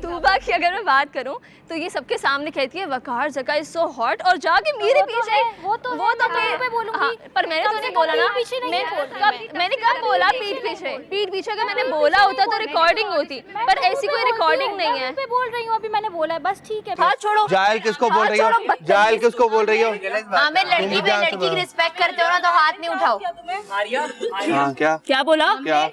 तूबा की अगर मैं बात करूं तो ये सबके सामने कहती है वकार जका इज सो हॉट और जाके मेरे पीछे वो तो मैं बोलूंगी। हाँ, पर मैंने तो नहीं बोला ना, मैंने कब बोला पीठ पीछे अगर मैंने बोला होता तो रिकॉर्डिंग होती, पर ऐसी कोई रिकॉर्डिंग नहीं है। मैं बोल रही हूँ अभी मैंने बोला है, बस ठीक है। हाथ छोड़ो। जाहिल किसको बोल रही हो? जाहिल किसको बोल रही हो? हाँ, मैं लड़की की रिस्पेक्ट करते हो ना तो हाथ नहीं उठाओ। हाँ, क्या बोला? क्या?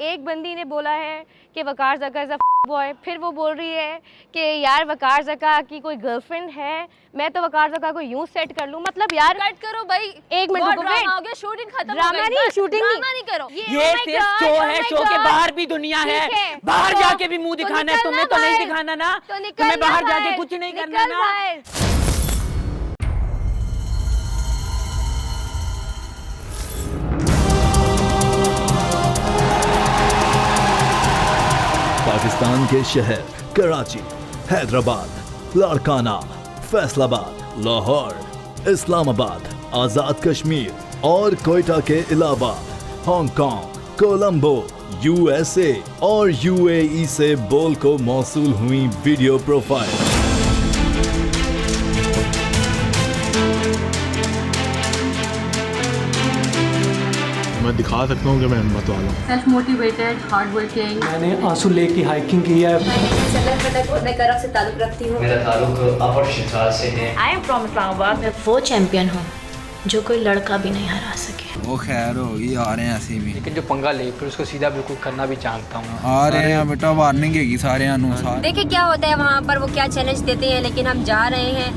एक बंदी ने बोला है कि वकार जका इज अ बॉय, फिर वो बोल रही है कि यार वकार जका की कोई गर्लफ्रेंड है, मैं तो वकार जका को यूं सेट कर लूं। मतलब यार कट करो भाई, एक मिनट ड्रामा हो गया, शूटिंग खत्म हो गई। ड्रामा नहीं, शूटिंग नहीं करो। ये सिर्फ शो है, शो के बाहर भी दुनिया है, बाहर जाके भी मुंह दिखाना है। तुम्हें तो नहीं दिखाना ना, तुम्हें बाहर जाके कुछ नहीं करना ना। पाकिस्तान के शहर कराची, हैदराबाद, लाड़काना, फैसलाबाद, लाहौर, इस्लामाबाद, आजाद कश्मीर और कोयटा के अलावा हांगकांग, कोलंबो, यूएसए और यूएई से बोल को मौसूल हुई वीडियो प्रोफाइल। मैं दिखा सकता हूँ कि मैं हिम्मत वाला हूँ। Self motivated, hard working. मैंने आंसू लेक की हाइकिंग की है। मैं करब से ताल्लुक रखती हूँ। मेरा ताल्लुक अपर शिखार से है। I am from Islamabad. मैं वो चैंपियन हूँ जो कोई लड़का भी नहीं हरा सके। वो खैर होगी, आ रहे हैं ऐसे भी, लेकिन जो पंगा ले फिर उसको सीधा बिल्कुल करना भी जानता हूँ। आ रहे हैं बेटा, वार्निंग है सारे अनुसार। देखिए क्या होता है वहाँ पर, वो क्या चैलेंज देते हैं, लेकिन हम जा रहे हैं।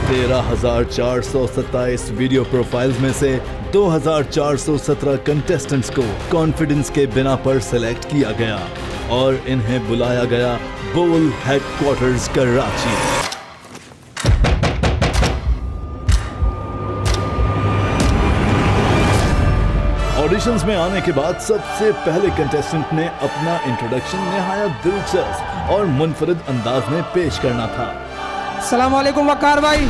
13,427 वीडियो प्रोफाइल्स में से 2,417 कंटेस्टेंट्स को कॉन्फिडेंस के बिना पर सिलेक्ट किया गया और इन्हें बुलाया गया बोल हेडक्वार्टर्स कराची। ऑडिशंस में आने के बाद सबसे पहले कंटेस्टेंट ने अपना इंट्रोडक्शन निहायत दिलचस्प और मुनफरिद अंदाज में पेश करना था। सलाम वालेकुम वकार भाई।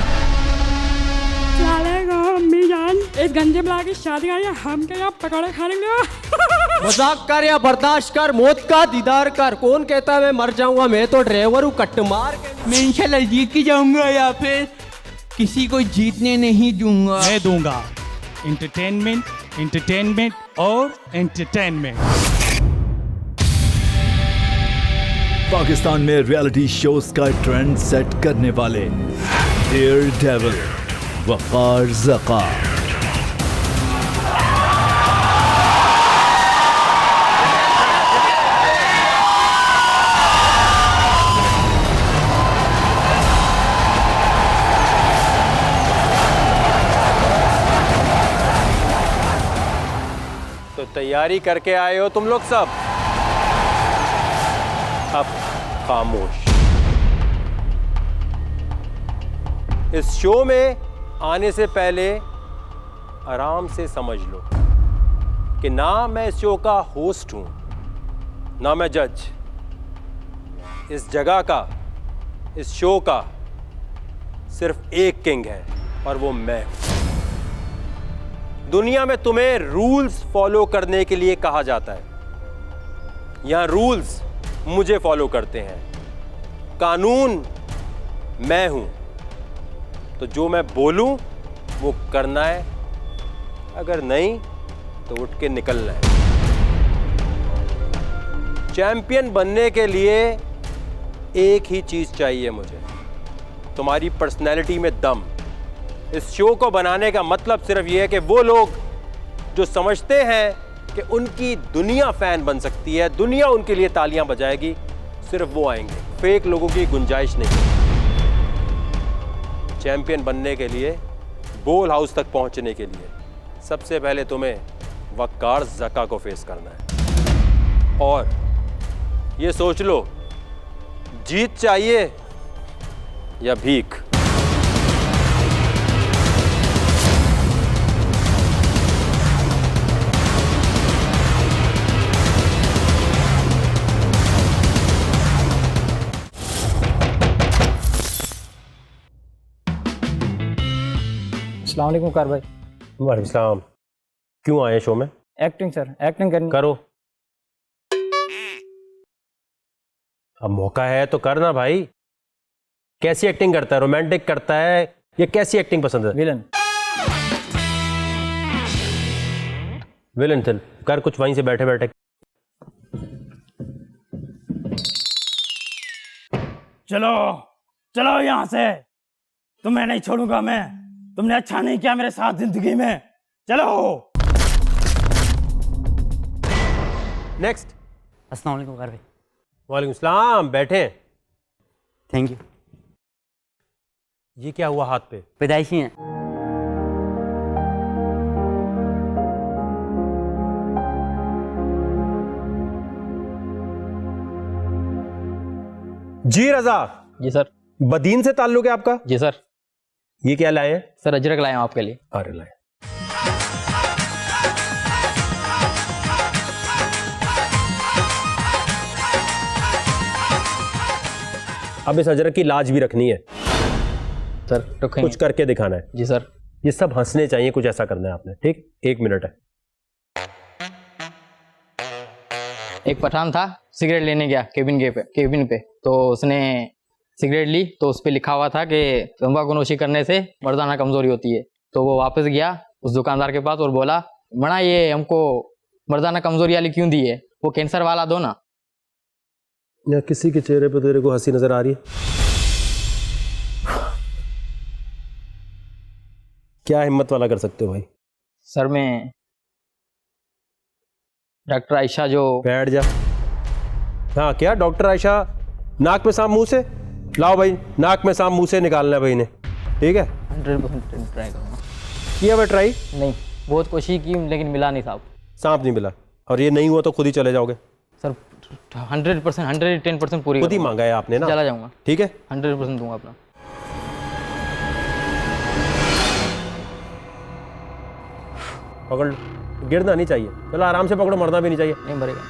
अम्मी जान, इस गंजे बला की शादी आई है, हम क्या यहाँ पकौड़े खा लेंगे। मजाक कर या बर्दाश्त कर, मौत का दीदार कर। कौन कहता है मैं मर जाऊंगा? मैं तो ड्राइवर हूँ, कट मार के। मैं इंशाल्लाह जीत के जाऊंगा या फिर किसी को जीतने नहीं दूंगा। मैं दूंगा एंटरटेनमेंट, एंटरटेनमेंट और एंटरटेनमेंट। पाकिस्तान में रियलिटी शोज का ट्रेंड सेट करने वाले डेयर डेविल वकार जका। तो तैयारी करके आए हो तुम लोग सब? अब खामोश। इस शो में आने से पहले आराम से समझ लो कि ना मैं इस शो का होस्ट हूं, ना मैं जज। इस जगह का, इस शो का सिर्फ एक किंग है और वो मैं हूं। दुनिया में तुम्हें रूल्स फॉलो करने के लिए कहा जाता है, यहां रूल्स मुझे फॉलो करते हैं। कानून मैं हूं, तो जो मैं बोलूं वो करना है, अगर नहीं तो उठ के निकलना है। चैंपियन बनने के लिए एक ही चीज चाहिए मुझे, तुम्हारी पर्सनैलिटी में दम। इस शो को बनाने का मतलब सिर्फ ये है कि वो लोग जो समझते हैं कि उनकी दुनिया फैन बन सकती है, दुनिया उनके लिए तालियां बजाएगी, सिर्फ वो आएंगे। फेक लोगों की गुंजाइश नहीं। चैंपियन बनने के लिए, बोल हाउस तक पहुंचने के लिए सबसे पहले तुम्हें वकार जका को फेस करना है। और ये सोच लो, जीत चाहिए या भीख। अस्सलाम वालेकुम कार भाई। वालेकुम सलाम। क्यों आए शो में? एक्टिंग सर, एक्टिंग करनी करो। अब मौका है तो करना भाई। कैसी एक्टिंग करता है, रोमांटिक करता है या कैसी एक्टिंग पसंद है? विलन। विलन चल कर कुछ वहीं से बैठे बैठे। चलो चलो यहाँ से, तुम्हें नहीं छोड़ूंगा मैं। तुमने अच्छा नहीं किया मेरे साथ जिंदगी में। चलो। नेक्स्ट। अस्सलाम वालेकुम वकार भाई। वालेकुम सलाम, बैठे। Thank you. ये क्या हुआ हाथ पे? पैदाइशी हैं। जी रजा। जी सर। बदीन से ताल्लुक है आपका? जी सर। ये क्या लाए हैं? सर अजरक लाए हैं आपके लिए। अरे लाए। अब इस अजरक की लाज भी रखनी है सर। रखेंगे। कुछ करके दिखाना है। जी सर। ये सब हंसने चाहिए, कुछ ऐसा करना है आपने। ठीक, 1 मिनट है। एक पठान था, सिगरेट लेने गया केबिन पे तो उसने सिगरेट ली तो उस पर लिखा हुआ था कि तंबाकू नोशी करने से मर्दाना कमजोरी होती है। तो वो वापस गया उस दुकानदार के पास और बोला, बड़ा ये हमको मर्दाना कमजोरी वाली क्यों दी है, वो कैंसर वाला दो ना। या किसी के चेहरे पे तेरे को हंसी नजर आ रही है? क्या हिम्मत वाला कर सकते हो भाई? सर मैं डॉक्टर आयशा जो। बैठ जा। हाँ क्या डॉक्टर आयशा? नाक में सांप मुंह से लाओ भाई, नाक में सांप मुंह से निकालना है भाई ने। ठीक है 100% ट्राई करूँगा। किया हुआ ट्राई? नहीं, बहुत कोशिश की लेकिन मिला नहीं साहब। सांप नहीं मिला और ये नहीं हुआ तो खुद ही चले जाओगे? सर 100% 110% पूरी खुद ही मांगा है आपने ना? चला जाऊंगा। ठीक है 100% दूंगा अपना। पकड़ लो, गिरना नहीं चाहिए। चलो आराम से पकड़ो, मरना भी नहीं चाहिए। नहीं मरेगा।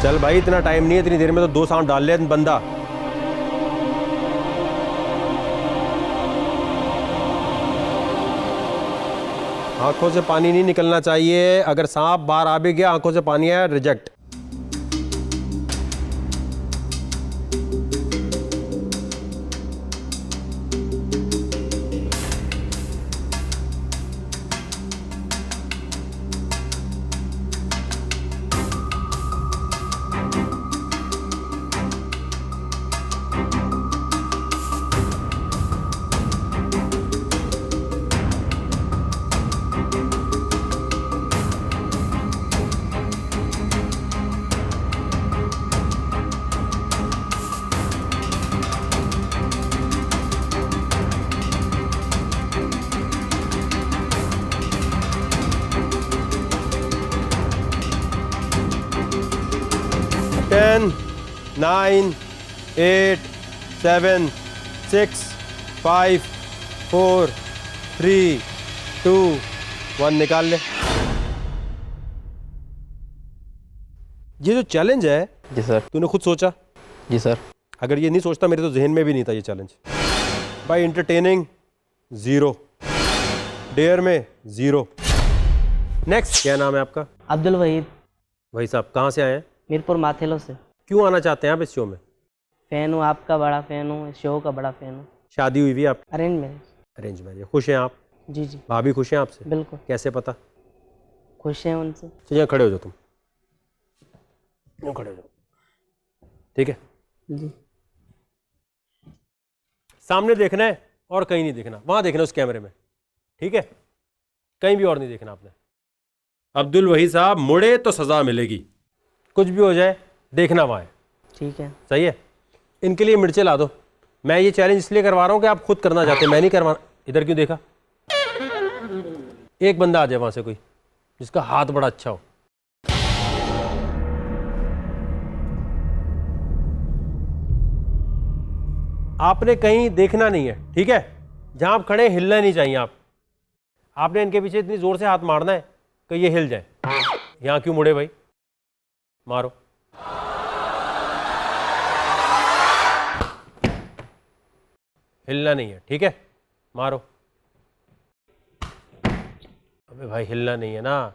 चल भाई इतना टाइम नहीं है, इतनी देर में तो 2 सांप डाल ले बंदा। आंखों से पानी नहीं निकलना चाहिए। अगर सांप बाहर आ भी गया, आंखों से पानी आया, रिजेक्ट। टेन 9 8 7 6 5 4 3 2 1 निकाल ले। ये जो चैलेंज है जी सर। तूने खुद सोचा? जी सर। अगर ये नहीं सोचता, मेरे तो जहन में भी नहीं था ये चैलेंज। बाय एंटरटेनिंग 0, डेयर में 0। नेक्स्ट, क्या नाम है आपका? अब्दुल वहीद। भाई साहब कहाँ से आए हैं? मीरपुर माथेलो से। क्यों आना चाहते हैं आप इस शो में? फैन हूँ, आपका बड़ा फैन हूँ, इस शो का बड़ा फैन हूँ। शादी हुई भी आप? Arrange marriage. Arrange marriage. खुश हैं आप? जी जी। भाभी खुश हैं आपसे? बिल्कुल। कैसे पता? खुश हैं उनसे। तो यहाँ खड़े हो जाओ, तुम यहाँ खड़े हो जाओ। ठीक है जी। सामने देखना है और कहीं नहीं देखना, वहां देखना उस कैमरे में। ठीक है, कहीं भी और नहीं देखना आपने। अब्दुल वहीद साहब मुड़े तो सजा मिलेगी, कुछ भी हो जाए देखना वहां है। ठीक है, सही है। इनके लिए मिर्चे ला दो। मैं ये चैलेंज इसलिए करवा रहा हूं कि आप खुद करना चाहते हैं, मैं नहीं करवा। इधर क्यों देखा? एक बंदा आ जाए वहां से कोई जिसका हाथ बड़ा अच्छा हो। आपने कहीं देखना नहीं है, ठीक है? जहां आप खड़े हिलना नहीं चाहिए। आपने इनके पीछे इतनी जोर से हाथ मारना है कि ये हिल जाए। यहां क्यों मुड़े भाई? मारो। हिलना नहीं है, ठीक है? मारो। अबे भाई हिलना नहीं है ना,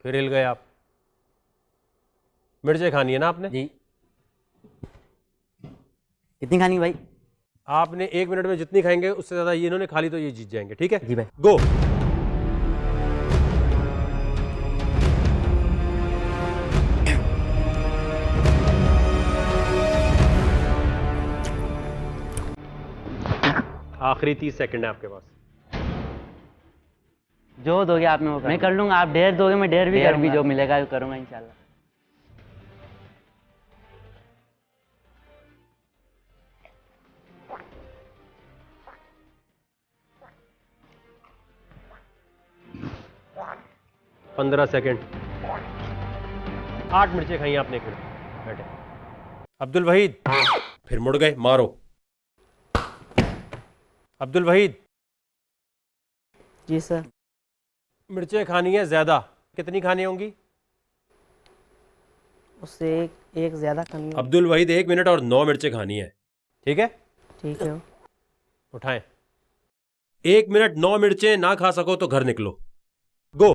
फिर हिल गए आप। मिर्चें खानी है ना आपने? जी। कितनी खानी भाई? आपने 1 मिनट में जितनी खाएंगे उससे ज्यादा ये इन्होंने खा ली तो ये जीत जाएंगे, ठीक है? जी भाई। गो। आखिरी 30 सेकंड है आपके पास। जो दोगे आप में वो मैं कर लूंगा। आप ढेर दोगे मैं ढेर भी जो मिलेगा करूंगा इंशाल्लाह। पंद्रह सेकंड। 8 मिर्चें खाई आपने। फिर बैठे। अब्दुल वहीद फिर मुड़ गए, मारो। अब्दुल वहीद। जी सर। मिर्चें खानी है ज्यादा। कितनी खानी होंगी? उससे एक ज्यादा खानी है। अब्दुल वहीद 1 मिनट और 9 मिर्चें खानी है, ठीक है? ठीक है। उठाएं। 1 मिनट 9 मिर्चें ना खा सको तो घर निकलो। गो।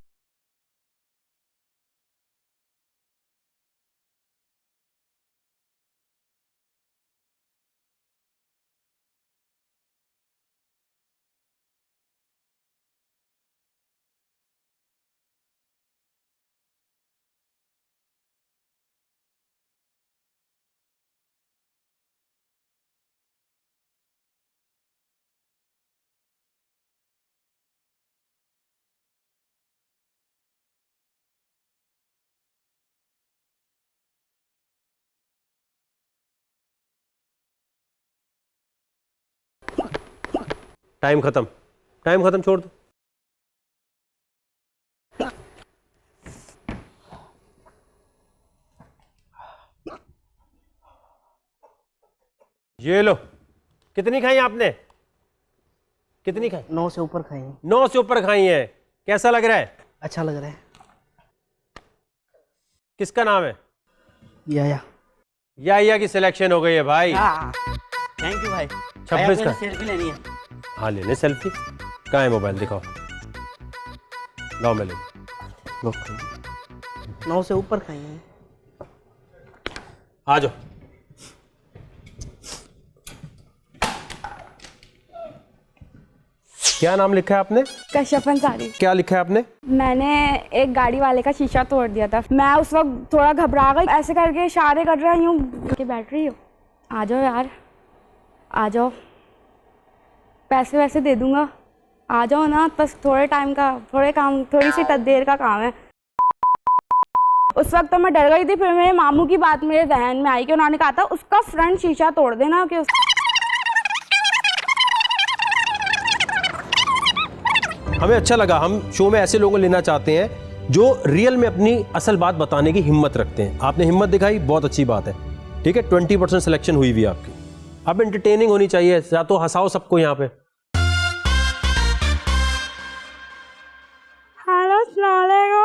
टाइम खत्म। टाइम खत्म, छोड़ दो। ये लो। कितनी खाई आपने? कितनी खाई? 9 से ऊपर खाई। 9 से ऊपर खाई है। कैसा लग रहा है? अच्छा लग रहा है। किसका नाम है? या की सिलेक्शन हो गई है भाई। थैंक यू भाई। 26 का सेल्फी लेनी है। हाँ ले ले सेल्फी। कहाँ है मोबाइल? दिखाओ। लाओ मैं ले। 9 से ऊपर खाई है। आ जाओ। क्या नाम लिखा है आपने? कश्यप अंसारी। क्या लिखा है आपने? मैंने एक गाड़ी वाले का शीशा तोड़ दिया था। मैं उस वक्त थोड़ा घबरा गई, ऐसे करके इशारे कर रही हूँ कि बैठ रही हो, आ जाओ यार, आ जाओ, पैसे वैसे दे दूंगा, आ जाओ ना, बस थोड़े टाइम का, थोड़े काम, थोड़ी सी देर का काम है। उस वक्त तो मैं डर गई थी। फिर मेरे मामू की बात मेरे जहन में आई कि उन्होंने कहा था उसका फ्रंट शीशा तोड़ देना। कि हमें अच्छा लगा। हम शो में ऐसे लोगों को लेना चाहते हैं जो रियल में अपनी असल बात बताने की हिम्मत रखते हैं। आपने हिम्मत दिखाई, बहुत अच्छी बात है, ठीक है? 20% सिलेक्शन हुई भी आपकी। अब एंटरटेनिंग होनी चाहिए, या तो हंसाओ सबको यहाँ पे।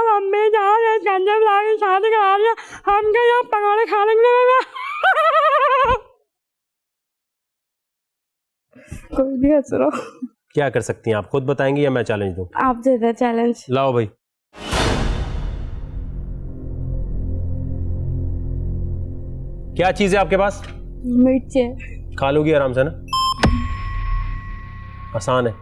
मम्मी जान शादी करा रही है, हम क्या यहाँ पकौड़े खा लेंगे? कोई नहीं हंस रहा। क्या कर सकती हैं आप? खुद बताएंगी या मैं चैलेंज दूं? आप दे दे चैलेंज। लाओ भाई। क्या चीज है आपके पास? मिर्चे। खा लोगी आराम से ना? आसान है।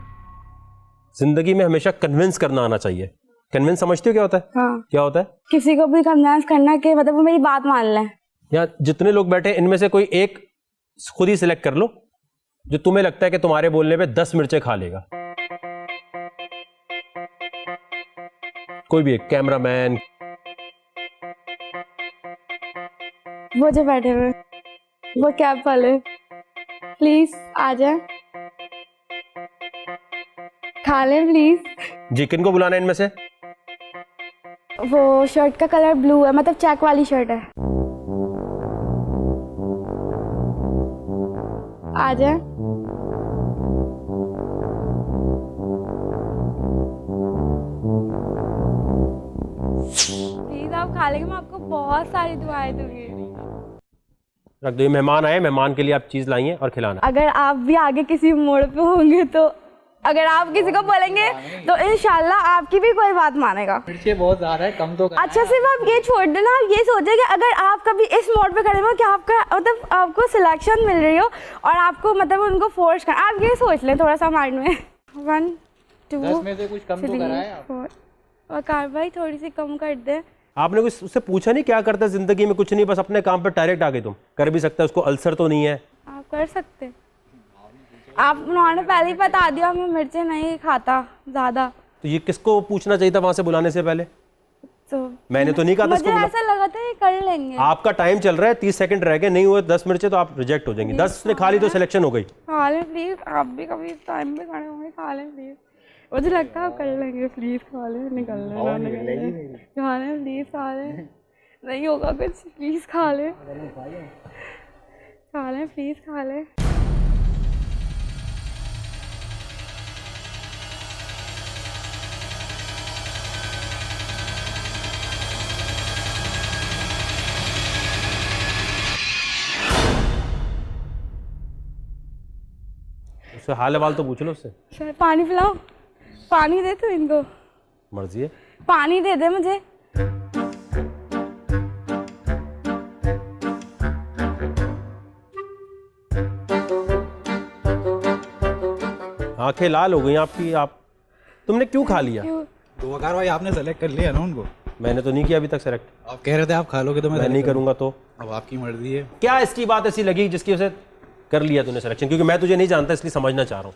जिंदगी में हमेशा कन्विंस करना आना चाहिए। कन्विंस समझते हो क्या होता है? हाँ। क्या होता है? किसी को भी कन्विंस करना कि मतलब वो मेरी बात मान लें। या जितने लोग बैठे इनमें से कोई एक खुद ही सिलेक्ट कर लो जो तुम्हें लगता है कि तुम्हारे बोलने पे 10 मिर्चें खा लेगा। कोई भी एक, कैमरामैन। वो जो बैठे हुए, वो कैब वाले, प्लीज आ जाए, खा लें प्लीज। जी, किनको बुलाना है इनमें से? वो शर्ट का कलर ब्लू है, मतलब चेक वाली शर्ट है। आ जाए। आप खा लेंगे मैं आपको बहुत सारी दुआएं दूंगी। रख दो, ये मेहमान आए, मेहमान के लिए आप चीज लाई है और खिलाना। अगर आप भी आगे किसी मोड़ पे होंगे तो अगर आप किसी को बोलेंगे तो इंशाल्लाह आपकी भी कोई बात मानेगा। मिर्चे बहुत ज्यादा है, कम तो अच्छा सिर्फ आप ये छोड़ देना, आप ये सोचे कि अगर आप कभी इस मोड़ पे खड़े हो कि आपका मतलब आपको सिलेक्शन मिल रही हो और आपको मतलब उनको फोर्स करना, आप ये सोच लें थोड़ा सा माइंड में। 1 2 10 में से कुछ कम तो कराएं आप। 4 वकार भाई थोड़ी सी कम कर दे। आपने कुछ उससे पूछा नहीं क्या करता है जिंदगी में? कुछ नहीं, बस अपने काम पर डायरेक्ट आ गए। तुम कर भी सकते हो, उसको अल्सर तो नहीं है? आप कर सकते, आप उन्होंने पहले ही बता दिया मैं मिर्चें नहीं खाता ज्यादा। तो ये किसको पूछना चाहिए था वहां से बुलाने से पहले? तो मैंने तो नहीं कहा था मुझे ऐसा लगा था ये कर लेंगे। आपका टाइम चल रहा है, 30 सेकंड रह गए, नहीं हुए 10 मिर्चें तो आप रिजेक्ट हो जाएंगे। 10 ने खा ली तो सिलेक्शन हो गई। खा लें प्लीज, आप भी कभी टाइम पे खड़े होंगे, खा लें प्लीज। मुझे लगता है आप कर लेंगे, प्लीज खा लें, निकल लें खा लें प्लीज, खा लें, नहीं होगा कुछ, प्लीज खा लें, खा लें प्लीज, खा लें। उससे हाल हवाल तो पूछ लो उससे। सर पानी पिलाओ, पानी दे तू इनको। मर्जी है, पानी दे दे मुझे। आंखें लाल हो गई आपकी। आप तुमने क्यों खा लिया? तो वकार भाई आपने सेलेक्ट कर लिया ना उनको? मैंने तो नहीं किया अभी तक सेलेक्ट। आप कह रहे थे आप खा लोगे तो मैं नहीं करूंगा। तो अब आपकी मर्जी है। क्या इसकी बात ऐसी लगी जिसकी वजह से कर लिया तूने सिलेक्शन? क्योंकि मैं तुझे नहीं जानता इसलिए समझना चाह रहा हूँ।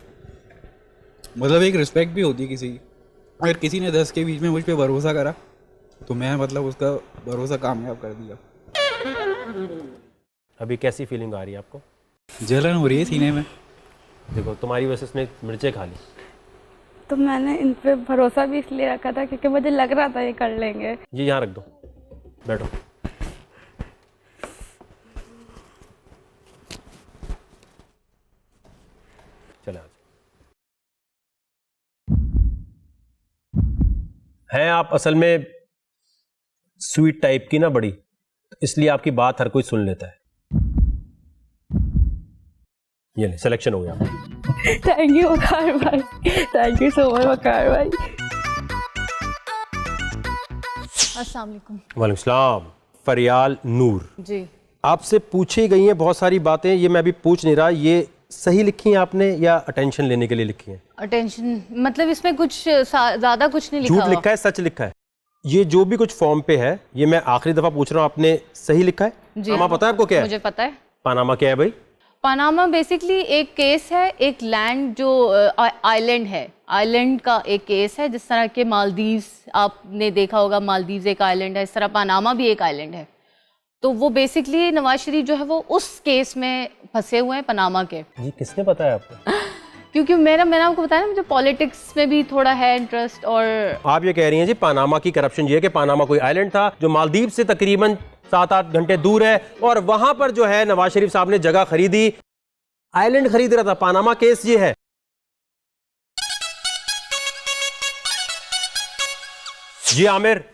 मतलब एक रिस्पेक्ट भी होती है किसी की। अगर किसी ने 10 के बीच में मुझ पे भरोसा करा तो मैं मतलब उसका भरोसा कामयाब कर दिया। अभी कैसी फीलिंग आ रही है आपको? जलन हो रही है सीने में। देखो तुम्हारी वजह से इसने मिर्चें खा ली। तो मैंने इन पे भरोसा भी इसलिए रखा था क्योंकि मुझे लग रहा था ये कर लेंगे। ये यहाँ रख दो, बैठो। चले आज हैं आप असल में स्वीट टाइप की ना बड़ी, इसलिए आपकी बात हर कोई सुन लेता है। ये नहीं, सिलेक्शन हो गया। थैंक यू वकार भाई, थैंक यू सो मच वकार भाई। अस्सलाम वालेकुम। वालेकुम सलाम। फरियाल नूर जी, आपसे पूछी गई हैं बहुत सारी बातें। ये मैं अभी पूछ नहीं रहा, ये सही लिखी हैं आपने या अटेंशन लेने के लिए लिखी हैं? अटेंशन मतलब इसमें कुछ ज्यादा कुछ नहीं लिखा। झूठ लिखा है, सच लिखा है? ये जो भी कुछ फॉर्म पे है, ये मैं आखिरी दफा पूछ रहा हूँ, आपने सही लिखा है? जी पनामा पता है आपको क्या है? मुझे पता है। पनामा क्या है भाई? पनामा बेसिकली एक केस है, एक लैंड जो आइलैंड है, आइलैंड का एक केस है। जिस तरह के मालदीव्स आपने देखा होगा, मालदीव्स एक आइलैंड है, इस तरह पनामा भी एक आइलैंड है। तो वो बेसिकली नवाज शरीफ जो है वो उस केस में फंसे हुए हैं, पनामा के। ये किसने बताया आपको? क्योंकि मैंने आपको बताया ना, मुझे पॉलिटिक्स में भी थोड़ा है इंटरेस्ट। और आप ये कह रही हैं जी पनामा की करप्शन ये है कि पनामा कोई आइलैंड था जो मालदीव से तकरीबन 7-8 घंटे दूर है, और वहां पर जो है नवाज शरीफ साहब ने जगह खरीदी, आइलैंड खरीद रहा था। पनामा केस ये है। जी आमिर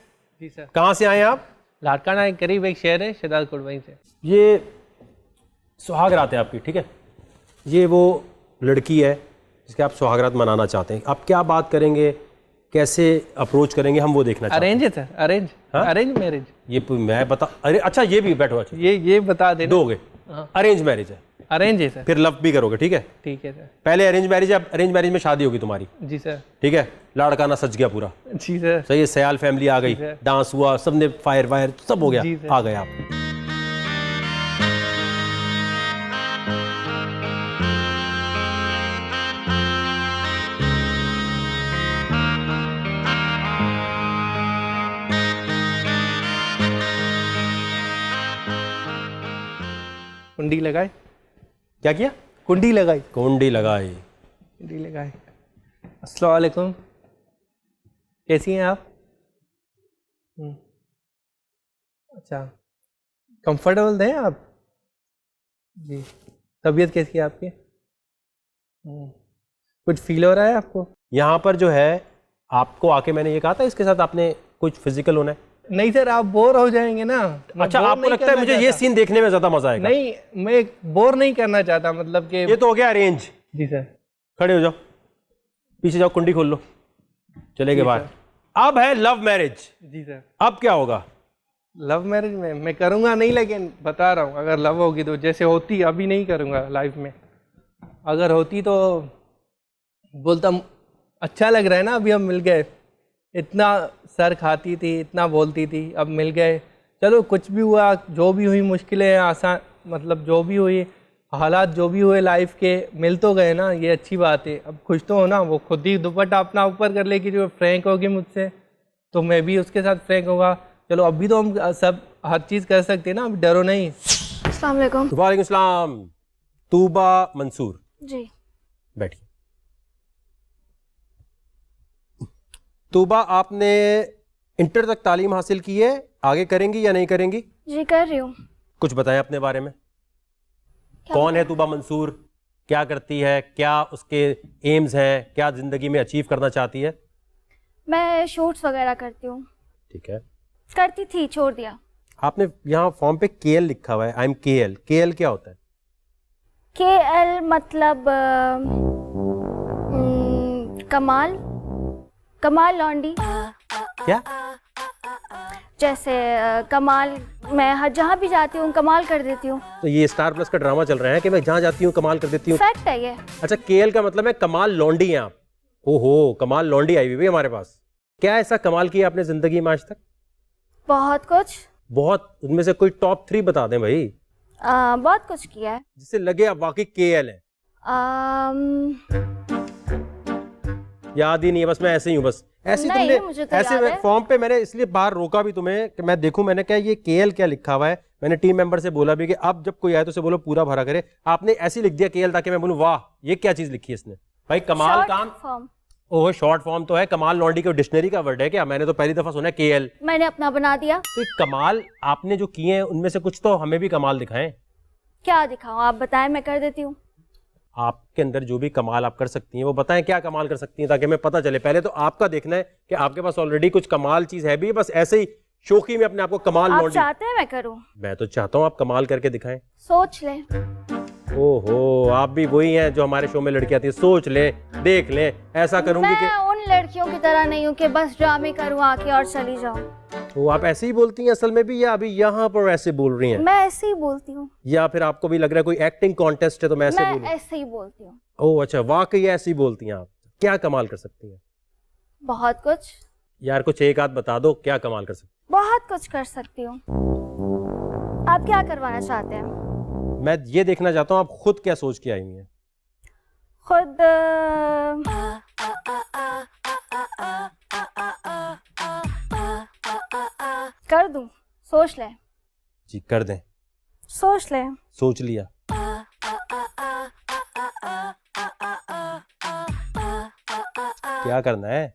जी सर। कहां से आए आप? लाड़काना के करीब एक शहर है, शहजादपुर, वहीं से। ये सुहाग रात है आपकी, ठीक है? ये वो लड़की है जिसके आप सुहागरात मनाना चाहते हैं। आप क्या बात करेंगे, कैसे अप्रोच करेंगे, हम वो देखना चाहते हैं। अरेंज है सर, अरेंज। हाँ? Arrange marriage. ये मैं बता, अरे अच्छा ये भी बैठो। अच्छा ये बता देना। दोगे? अरेंज मैरिज है? अरेंज है सर। फिर लव भी करोगे, ठीक है? ठीक है सर। पहले अरेंज मैरिज है, अब अरेंज मैरिज में शादी होगी तुम्हारी। जी सर। ठीक है, लाड़काना सज गया पूरा। जी सर। सही है, सयाल फैमिली आ गई, डांस हुआ, सबने फायर वायर सब हो गया, आ गए आप। कुंडी लगाई। क्या किया? कुंडी लगाई। कुंडी लगाई। कुंडी लगाई। अस्सलाम वालेकुम, कैसी हैं आप? अच्छा, कंफर्टेबल थे आप? जी। तबीयत कैसी है आपकी? कुछ फील हो रहा है आपको? यहाँ पर जो है आपको आके मैंने ये कहा था इसके साथ आपने कुछ फिजिकल होना है, नहीं सर, आप बोर हो जाएंगे ना। अच्छा, आपको लगता है मुझे ये सीन देखने में ज्यादा मजा आएगा? नहीं, मैं बोर नहीं करना चाहता, मतलब कि ये तो हो गया अरेंज। जी सर। खड़े हो जाओ, पीछे जाओ, कुंडी खोल लो, चले गए बाहर। अब है लव मैरिज। जी सर। अब क्या होगा? लव मैरिज में मैं करूंगा नहीं, लेकिन बता रहा हूँ अगर लव होगी तो जैसे होती, अभी नहीं करूंगा लाइफ में। अगर होती तो बोलता अच्छा लग रहा है ना, अभी हम मिल गए, इतना सर खाती थी, इतना बोलती थी, अब मिल गए, चलो कुछ भी हुआ, जो भी हुई मुश्किलें आसान, मतलब जो भी हुई हालात जो भी हुए लाइफ के, मिल तो गए ना, ये अच्छी बात है। अब खुश तो हो ना, वो खुद ही दुपट्टा अपना ऊपर कर लेगी, जो फ्रैंक होगी मुझसे तो मैं भी उसके साथ फ्रैंक होगा। चलो अभी तो हम सब हर चीज़ कर सकते हैं ना, अब डरो नहीं। अस्सलाम वालेकुम। वालेकुम सलाम। तूबा मंसूर जी। बैठिए। तूबा, आपने इंटर तक तालीम हासिल की है, आगे करेंगी या नहीं करेंगी? जी कर रही हूँ। कुछ बताएं अपने बारे में। कौन है तूबा मंसूर, क्या करती है, क्या उसके एम्स हैं, क्या जिंदगी में अचीव करना चाहती है? मैं शूट्स वगैरह करती हूँ। ठीक है। करती थी, छोड़ दिया। आपने यहाँ फॉर्म पे केएल लिखा हुआ है, आई एम केएल। केएल क्या होता है? केएल मतलब कमाल, कमाल लॉन्डी। क्या? जैसे कमाल, मैं हर जहाँ भी जाती हूँ कमाल कर देती हूँ। तो ये स्टार प्लस का ड्रामा चल रहा है कि मैं जहाँ जाती हूँ कमाल कर देती हूँ? फैक्ट है ये। अच्छा, केएल का मतलब है कमाल लॉन्डी हैं आप। ओहो, कमाल लॉन्डी आई हुई है हमारे पास। क्या ऐसा कमाल किया आपने जिंदगी में आज तक? बहुत कुछ। बहुत? उनमें से कोई टॉप 3 बता दें भाई। बहुत कुछ किया है जिससे लगे आप वाकई केएल है। याद ही नहीं है, बस मैं ऐसे ही हूँ, बस ऐसे नहीं, तुमने मुझे तो ऐसे याद है। फॉर्म पे मैंने इसलिए बाहर रोका भी तुम्हें कि मैं देखूं, मैंने क्या ये केएल क्या लिखा हुआ है। मैंने टीम मेंबर से बोला भी कि अब जब कोई आए तो उसे बोलो पूरा भरा करे। आपने ऐसे लिख दिया केएल ताकि मैं बोलूं वाह ये क्या चीज लिखी है इसने। भाई कमाल काम। ओह, शॉर्ट फॉर्म तो है। कमाल लॉन्डी का डिक्शनरी का वर्ड है क्या? मैंने तो पहली दफा सुना है केएल। मैंने अपना बना दिया। तो कमाल आपने जो किए हैं उनमें से कुछ तो हमें भी कमाल दिखाएं। क्या दिखाऊं, आप बताएं, मैं कर देती हूँ। आपके अंदर जो भी कमाल आप कर सकती हैं वो बताएं, क्या कमाल कर सकती हैं ताकि हमें पता चले। पहले तो आपका देखना है कि आपके पास ऑलरेडी कुछ कमाल चीज है भी, बस ऐसे ही शौकी में अपने आप को कमाल आप लॉन्डी। चाहते हैं मैं करूं? मैं तो चाहता हूं आप कमाल करके दिखाएं। सोच ले। ओहो, आप भी वही हैं जो हमारे शो में लड़की आती है, सोच ले, देख ले, ऐसा करूंगी कि। मैं उन लड़कियों की तरह नहीं हूँ कि बस ड्रामे करूँ आके और चली जाऊँ। तो आप ऐसे ही बोलती हैं असल में भी, या अभी यहाँ पर ऐसे बोल रही हैं? मैं ऐसे ही बोलती हूँ। या फिर आपको भी लग रहा है कोई एक्टिंग कॉन्टेस्ट है तो मैं ऐसे बोलूं? मैं ऐसे ही बोलती हूँ। ओह अच्छा, वाकई ऐसे ही बोलती हैं आप। क्या कमाल कर सकती हैं? बहुत कुछ। यार कुछ एक आध बता दो, क्या कमाल कर सकती? बहुत कुछ कर सकती हूँ। आप क्या करवाना चाहते हैं? मैं ये देखना चाहता हूँ आप खुद क्या सोच के आई हुई हैं। खुद कर दूं? सोच ले। जी कर दें। सोच ले। सोच लिया। क्या करना है?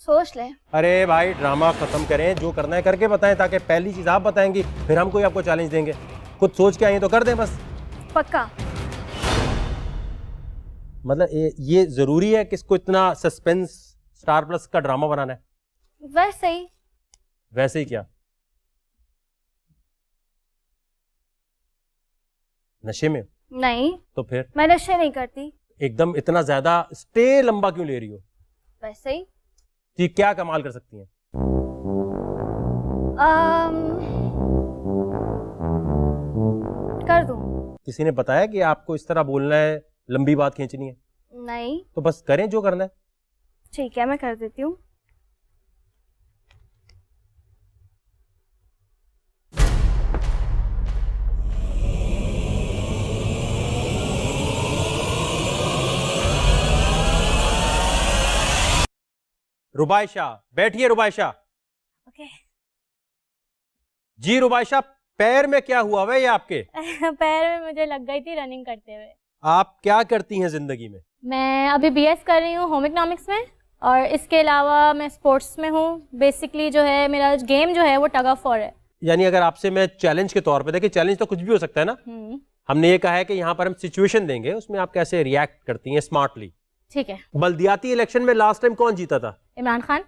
सोच ले। अरे भाई ड्रामा खत्म करें, जो करना है करके बताएं, ताकि पहली चीज आप बताएंगी फिर हम कोई आपको चैलेंज देंगे। खुद सोच के आई हैं तो कर दें बस। पक्का। मतलब ये जरूरी है कि इसको इतना सस्पेंस स्टार प्लस का ड्रामा बनाना है? वैसे ही। वैसे ही क्या? नशे में? नहीं। तो फिर? मैं नशे नहीं करती। एकदम इतना ज्यादा स्टे लंबा क्यों ले रही हो? वैसे ही। जी क्या कमाल कर सकती हैं? कर दूं? किसी ने बताया कि आपको इस तरह बोलना है, लंबी बात खींचनी है? नहीं। तो बस करें जो करना है। ठीक है, मैं कर देती हूँ। रुबाइशा बैठिए। रुबाइशा। ओके। जी रुबाइशा, पैर में क्या हुआ है ये आपके? पैर में मुझे लग गई थी रनिंग करते हुए। आप क्या करती हैं जिंदगी में? मैं अभी बीएस कर रही हूँ होम इकोनॉमिक्स में, और इसके अलावा मैं स्पोर्ट्स में हूँ। बेसिकली जो है मेरा गेम जो है वो टग ऑफ वॉर है। यानी अगर आपसे मैं चैलेंज के तौर पे, देखिए चैलेंज तो कुछ भी हो सकता है ना, हमने ये कहा है कि यहाँ पर हम सिचुएशन देंगे, उसमें आप कैसे रिएक्ट करती हैं स्मार्टली। ठीक है। बल्दियाती इलेक्शन में लास्ट टाइम कौन जीता था? इमरान खान।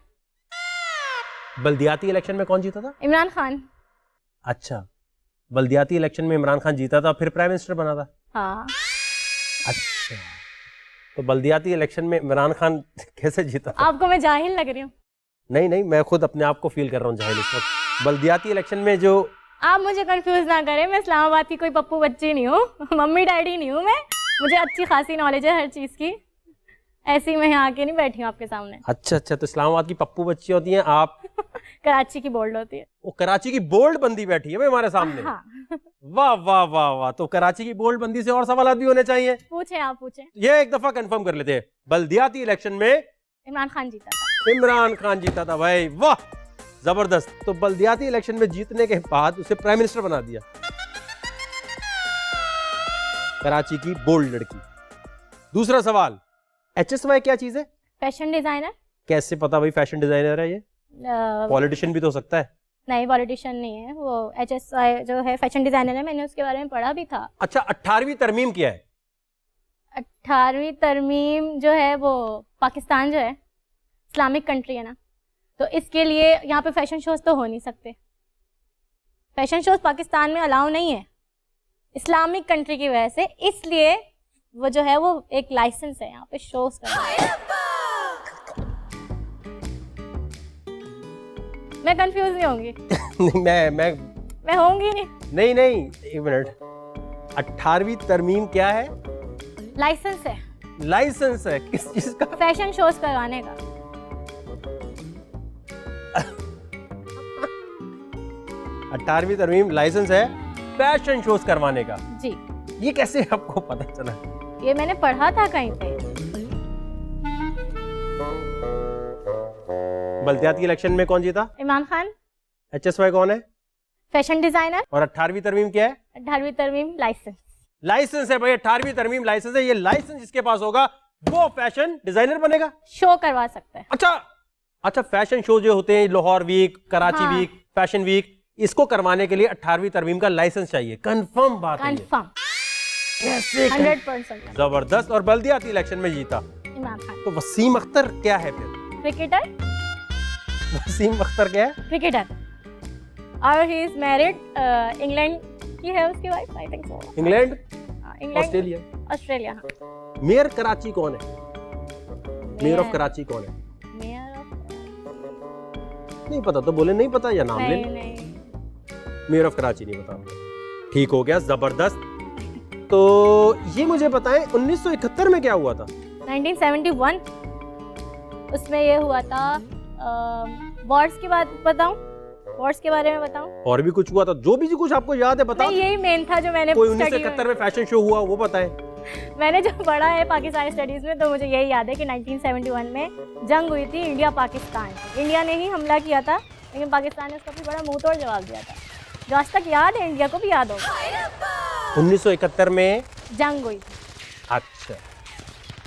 बल्दियाती इलेक्शन में कौन जीता था? इमरान खान। अच्छा, बल्दियाती इलेक्शन में इमरान खान जीता था, फिर प्राइम मिनिस्टर बना था। हाँ। अच्छा, तो बल्दियाती इलेक्शन में इमरान खान कैसे जीता था? आपको मैं जाहिल लग रही हूँ? नहीं नहीं, मैं खुद अपने आप को फील कर रहा हूँ जाहिल इस वक्त। बल्दियाती इलेक्शन में जो, आप मुझे कंफ्यूज ना करें, मैं इस्लामाबाद की कोई पप्पू बच्ची नहीं हूँ, मम्मी डैडी नहीं हूँ मैं, मुझे अच्छी खासी नॉलेज है हर चीज़ की, ऐसी मैं यहाँ आके नहीं बैठी हूँ आपके सामने। अच्छा अच्छा, तो इस्लामाबाद की पप्पू बच्ची होती हैं आप? कराची की बोल्ड होती है। वो कराची की बोल्ड बंदी बैठी है भाई हमारे सामने। हाँ। वाह वाह वाह वाह, तो कराची की बोल्ड बंदी से और सवाल भी होने चाहिए। पूछे आप पूछे। ये एक दफा कंफर्म कर लेते हैं, बल्दियाती इलेक्शन में इमरान खान जीता था। इमरान खान जीता था भाई, वाह जबरदस्त। तो बल्दियाती इलेक्शन में जीतने के बाद उसे प्राइम मिनिस्टर बना दिया, कराची की बोल्ड लड़की। दूसरा सवाल, HSY क्या चीज है? Fashion designer. कैसे पता भाई फैशन डिजाइनर है ये? पॉलिटिशियन भी तो हो सकता है। नहीं, पॉलिटिशियन नहीं है वो, HSY जो है फैशन डिजाइनर है, मैंने उसके बारे में पढ़ा भी था। अच्छा, 18वीं तरमीम क्या है? 18वीं तरमीम जो है वो पाकिस्तान जो है इस्लामिक कंट्री है ना, तो इसके लिए यहाँ पे फैशन शोज तो हो नहीं सकते। फैशन शोज पाकिस्तान में अलाउ नहीं है इस्लामिक कंट्री की वजह से, इसलिए वो जो है वो एक लाइसेंस है यहाँ पे शोज करना। मैं कंफ्यूज नहीं होंगी? नहीं, मैं होंगी नहीं। नहीं नहीं, एक मिनट, 18वीं तरमीम क्या है? लाइसेंस है। लाइसेंस है किस चीज का? फैशन शोज करवाने का। 18वीं तरमीम लाइसेंस है फैशन शोज करवाने का। जी। ये कैसे आपको पता चला? ये मैंने पढ़ा था कहीं पे। बल्दियाती इलेक्शन में कौन जीता? इमरान खान। HSY कौन है? Fashion designer. और 18वीं तरमीम क्या है? 18वीं तरमीम लाइसेंस। लाइसेंस है भाई, 18वीं तरमीम लाइसेंस है। ये लाइसेंस जिसके पास होगा वो फैशन डिजाइनर बनेगा, शो करवा सकता है। अच्छा अच्छा, फैशन शो जो होते हैं, लाहौर वीक, कराची हाँ। वीक, फैशन वीक, इसको करवाने के लिए 18वीं तरमीम का लाइसेंस चाहिए। कंफर्म बात है? कंफर्म। कैसे? 100%। जबरदस्त। और बल्दियाती इलेक्शन में जीता इमरान खान। तो वसीम अख्तर क्या है फिर? क्रिकेटर। वसीम अख्तर क्या है? क्रिकेटर, और ही इज मैरिड, इंग्लैंड की है उसकी wife, I think so. England? England, Australia? Australia. हाँ। मेयर कराची कौन है? मेयर ऑफ कराची कौन है? मेयर ऑफ, नहीं पता तो बोले नहीं पता, या नाम ले। नहीं। मेयर ऑफ कराची नहीं पता। ठीक हो गया, जबरदस्त। तो ये मुझे बताएं 1971 में क्या हुआ था? 1971 उसमें ये हुआ था, वॉर्स की बात बताऊं? वॉर्स के बारे में बताऊं? और भी कुछ हुआ था? जो भी कुछ आपको याद है बताओ। यही मेन था जो मैंने कोई 1971 में फैशन शो हुआ वो बताएं। मैंने जो पढ़ा है पाकिस्तानी स्टडीज में, तो मुझे यही याद है कि 1971 में जंग हुई थी इंडिया पाकिस्तान। इंडिया ने ही हमला किया था, लेकिन पाकिस्तान ने उसका भी बड़ा मुंह तोड़ जवाब दिया था, जो आज तक याद है, इंडिया को भी याद होगा। 1971 में जंग हुई थी। अच्छा,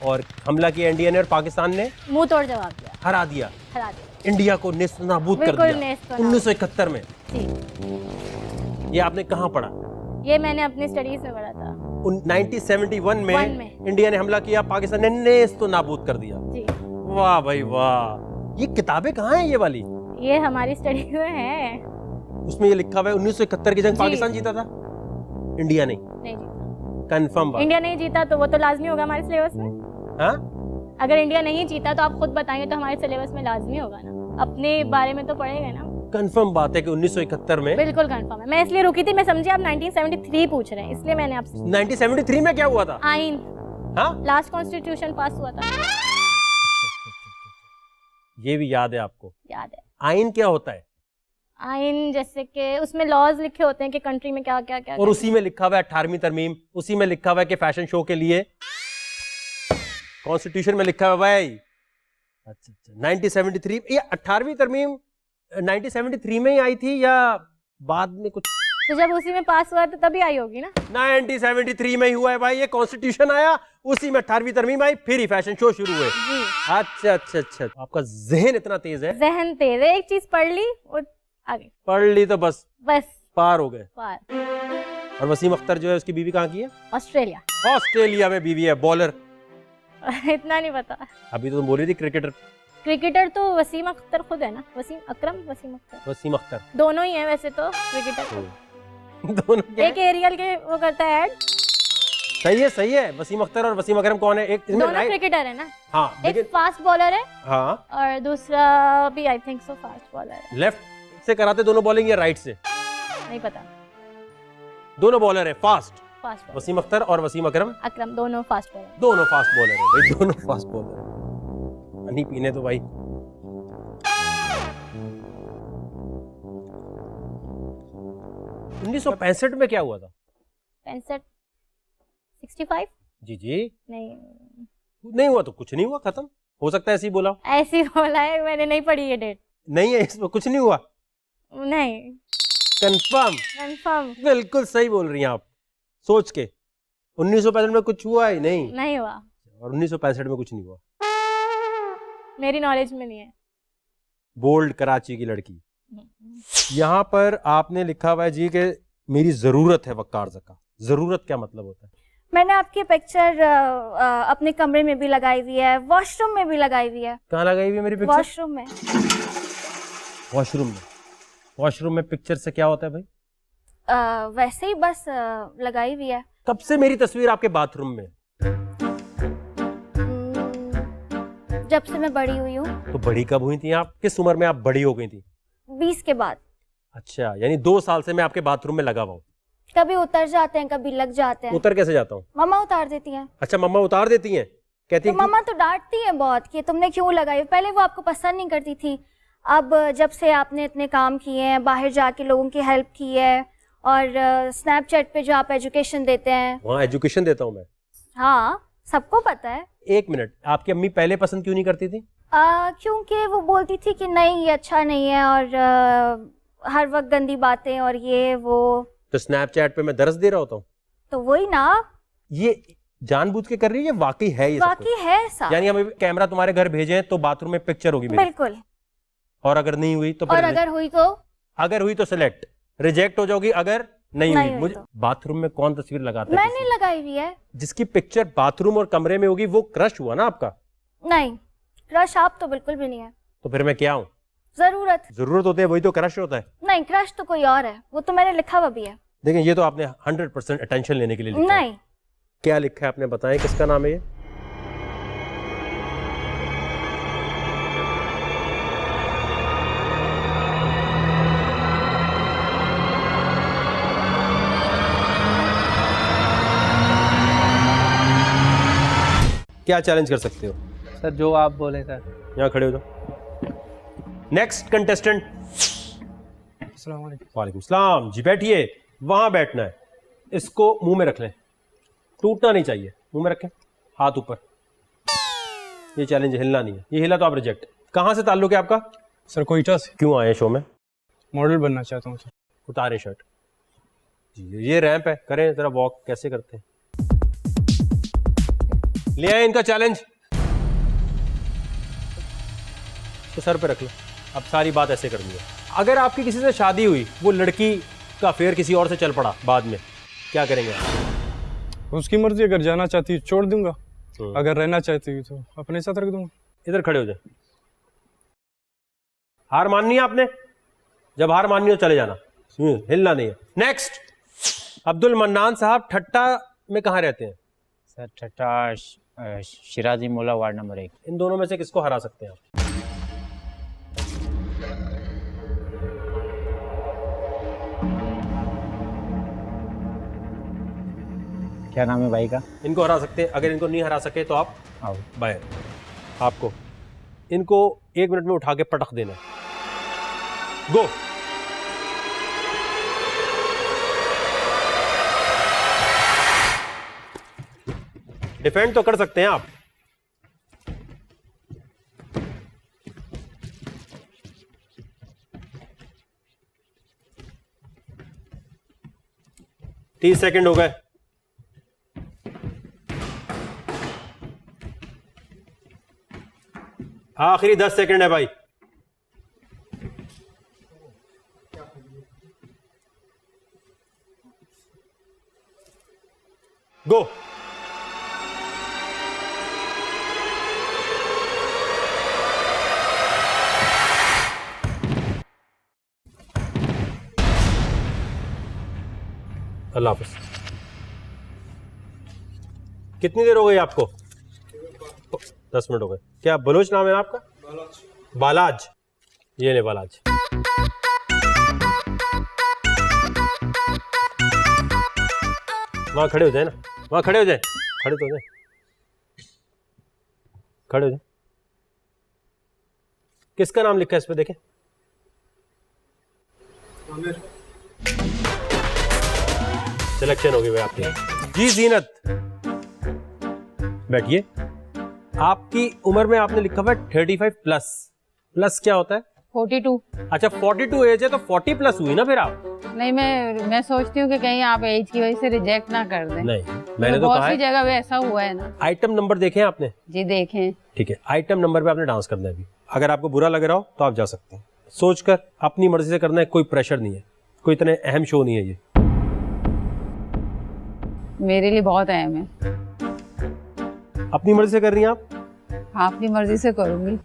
और हमला किया इंडिया ने और पाकिस्तान ने मुंह तोड़ जवाब दिया, हरा दिया हरा इंडिया को, नेस्तनाबूद कर बिल्कुल दिया नेस्तनाबूद। 1971 में। जी। ये आपने कहाँ पढ़ा? ये मैंने अपनी स्टडीज में पढ़ा था। 1971 में इंडिया ने हमला किया, पाकिस्तान ने नेस्तनाबूद कर दिया। जी। वाह भाई वाह। ये किताबें कहाँ हैं ये वाली? ये हमारी स्टडीज में है। उसमें ये लिखा हुआ है 1971 की जंग पाकिस्तान जीता था, इंडिया नहीं जीता। कंफर्म बात? इंडिया नहीं जीता तो वो तो लाजमी होगा हमारे सिलेबस में। हाँ? अगर इंडिया नहीं जीता तो आप खुद बताएंगे तो हमारे सिलेबस में लाजमी होगा ना, अपने बारे में तो पढ़ेंगे ना। कंफर्म बात है कि 1971 में? बिल्कुल कंफर्म है, मैं इसलिए रुकी थी, मैं समझी आप 1973 पूछ रहे हैं, इसलिए मैंने आपसे। 1973 में क्या हुआ था? आइन। हाँ? लास्ट कॉन्स्टिट्यूशन पास हुआ था। ये भी याद है आपको? याद है। आइन क्या होता है? आइन जैसे कि उसमें लॉज लिखे होते हैं कि कंट्री में क्या क्या क्या, और उसी में लिखा हुआ है 18वीं तरमीम, उसी में लिखा हुआ है कि फैशन शो के लिए कॉन्स्टिट्यूशन में लिखा हुआ भाई। अच्छा अच्छा, 1973 ये 18वीं तरमीम 1973 में ही आई थी या बाद में कुछ? तो जब उसी में पास हुआ तो तभी आई होगी ना। 1973 में ही हुआ है भाई, ये कॉन्स्टिट्यूशन आया, उसी में 18वीं तरमीम आई, फिर ही फैशन शो शुरू हुए। अच्छा अच्छा अच्छा, आपका जहन इतना तेज है। जहन तेज है, एक चीज पढ़ ली और आगे पढ़ ली तो बस पार हो गए। पार। और वसीम अख्तर जो है उसकी बीवी कहाँ की है? ऑस्ट्रेलिया। ऑस्ट्रेलिया में बीवी है, बॉलर। इतना नहीं पता। अभी तो तुम बोल रही थी क्रिकेटर। क्रिकेटर तो वसीम अख्तर खुद है ना, वसीम अकरम, वसीम अख्तर, वसीम अख्तर दोनों ही हैं वैसे तो क्रिकेटर। दोनों क्या एक एरियल के वो करता है ऐड। सही है। वसीम अख्तर और वसीम अकरम कौन है? एक दोनों क्रिकेटर है ना। हाँ, एक फास्ट बॉलर है हाँ, और दूसरा भी I think so fast bowler है। लेफ्ट से कराते दोनों बॉलिंग या राइट से? नहीं पता। दोनों बॉलर है फास्ट फास्ट वसीम अख्तर और वसीम अकरम दोनों फास्ट बॉलर। दोनों फास्ट बॉलर है भाई, दोनों फास्ट बॉलर। नहीं पीने तो भाई। उन्नीस सौ 65 में क्या हुआ था? 65 65 जी नहीं हुआ तो कुछ नहीं हुआ, खत्म। हो सकता है ऐसे ही बोला, ऐसे ही बोला है, मैंने नहीं पढ़ी ये डेट। नहीं है इसमें, कुछ नहीं हुआ। नहीं, कंफर्म बिल्कुल सही बोल रही हैं आप। सोच के 1965 में कुछ हुआ ही नहीं हुआ, और 1965 में कुछ नहीं हुआ। मेरी नॉलेज में नहीं है। बोल्ड कराची की लड़की। यहाँ पर आपने लिखा हुआ है जी कि मेरी जरूरत है वकार ज़का। जरूरत क्या मतलब होता है? मैंने आपकी पिक्चर अपने कमरे में भी लगाई हुई है, वॉशरूम में भी लगाई हुई है। कहाँ लगाई हुई है मेरी पिक्चर? वॉशरूम में। वॉशरूम में पिक्चर से क्या होता है भाई? वैसे ही बस लगाई हुई है। कब से मेरी तस्वीर आपके बाथरूम में? जब से मैं बड़ी हुई हूँ। तो बड़ी कब हुई थी आप? किस उम्र में आप बड़ी हो गई थी? 20 के बाद। अच्छा, यानी 2 साल से मैं आपके बाथरूम में लगा हुआ हूँ। कभी उतर जाते हैं, कभी लग जाते हैं। उतर कैसे जाता हूँ? मम्मा उतार देती हैं। अच्छा, मम्मा उतार देती हैं? कहती तो मम्मा तो डांटती है बहुत कि तुमने क्यों लगाई। पहले वो आपको पसंद नहीं करती थी, अब जब से आपने इतने काम किए हैं, बाहर जाके लोगों की हेल्प की है, और स्नैपचैट पे जो आप एजुकेशन देते हैं। वहाँ एजुकेशन देता हूँ मैं? हाँ, सबको पता है। एक मिनट, आपकी अम्मी पहले पसंद क्यों नहीं करती थी? क्योंकि वो बोलती थी कि नहीं ये अच्छा नहीं है, और हर वक्त गंदी बातें और ये वो। तो स्नैपचैट पे मैं दर्स दे रहा होता हूँ? तो वही ना। ये जानबूझ के कर रही है? वाकई है ये? वाकई है ऐसा। यानी हम कैमरा तुम्हारे घर भेजे तो बाथरूम में पिक्चर होगी मेरी? बिल्कुल। और अगर नहीं हुई तो? और अगर हुई तो सेलेक्ट, रिजेक्ट हो जाओगी। अगर नहीं हुई मुझे तो। बाथरूम में कौन तस्वीर लगाता है? मैंने लगाई हुई है। जिसकी पिक्चर बाथरूम और कमरे में होगी वो क्रश हुआ ना आपका? नहीं, क्रश आप तो बिल्कुल भी नहीं है। तो फिर मैं क्या हूँ? जरूरत होती है, वही तो क्रश होता है। नहीं, क्रश तो कोई और है, वो तो मैंने लिखा हुआ भी है। देखिए, ये तो आपने 100% अटेंशन लेने के लिए लिखा नहीं। क्या लिखा है आपने? बताएं किसका नाम है ये? क्या चैलेंज कर सकते हो? सर जो आप बोले सर। यहाँ खड़े हो जाओ। Next contestant. वालेकुम सलाम जी, बैठिए। वहां बैठना है। इसको मुंह में रख लें, टूटना नहीं चाहिए। मुंह में रखें, हाथ ऊपर। ये चैलेंज हिलना नहीं है, ये हिला तो आप रिजेक्ट। कहाँ से ताल्लुक है आपका? सर कोयटा से। क्यों आए शो में? मॉडल बनना चाहता हूँ सर। उतारे शर्ट जी। ये रैंप है, करें जरा वॉक। कैसे करते हैं? ले आए इनका चैलेंज। तो सर पे रख लो। अब सारी बात ऐसे करनी है। अगर आपकी किसी से शादी हुई, वो लड़की का अफेयर किसी और से चल पड़ा बाद में, क्या करेंगे आप? उसकी मर्जी, अगर जाना चाहती है छोड़ दूंगा, अगर रहना चाहती है तो अपने साथ रख दूंगा। इधर खड़े हो जाए। हार माननी है आपने? जब हार माननी हो चले जाना, हिलना नहीं है। नेक्स्ट, अब्दुल मन्नान साहब ठट्टा में कहाँ रहते हैं? सर ठट्टा शिराजी मोला वार्ड नंबर 1। इन दोनों में से किसको हरा सकते हैं आप? क्या नाम है भाई का? इनको हरा सकते हैं। अगर इनको नहीं हरा सके तो आप आओ बाहर। आपको इनको 1 मिनट में उठा के पटक देना। गो। डिफेंड तो कर सकते हैं आप। तीस सेकंड हो गए। आखिरी 10 सेकंड है भाई। गो। अल्लाह हाफिज। कितनी देर हो गई आपको? 10 मिनट हो गए। क्या बलोच नाम है आपका? बालाज। ये ले बालाज। वहां खड़े हो जाए ना, वहां खड़े हो जाए, खड़े तो हो जाए, खड़े हो जाए। किसका नाम लिखा है इस पे देखें? सिलेक्शन होगी भाई आपकी। जी जीनत, बैठिए। आपकी उम्र में आपने लिखा हुआ है 35 प्लस। प्लस क्या होता है? 42। अच्छा 42 एज है तो 40 प्लस हुई ना फिर आप? नहीं, मैं सोचती हूँ कि कहीं आप एज की वजह से रिजेक्ट ना कर दें। नहीं, मैंने तो बहुत सी जगह पे ऐसा हुआ है ना। आइटम नंबर देखे आपने? जी देखें। ठीक है, आइटम नंबर पे आपने डांस करना है अभी। अगर आपको बुरा लग रहा हो तो आप जा सकते हैं। सोचकर अपनी मर्जी से करना है, कोई प्रेशर नहीं है, कोई इतने अहम शो नहीं है ये। मेरे लिए बहुत अहम है। अपनी मर्जी से कर रही हैं आप? हाँ, अपनी मर्जी से करूंगी।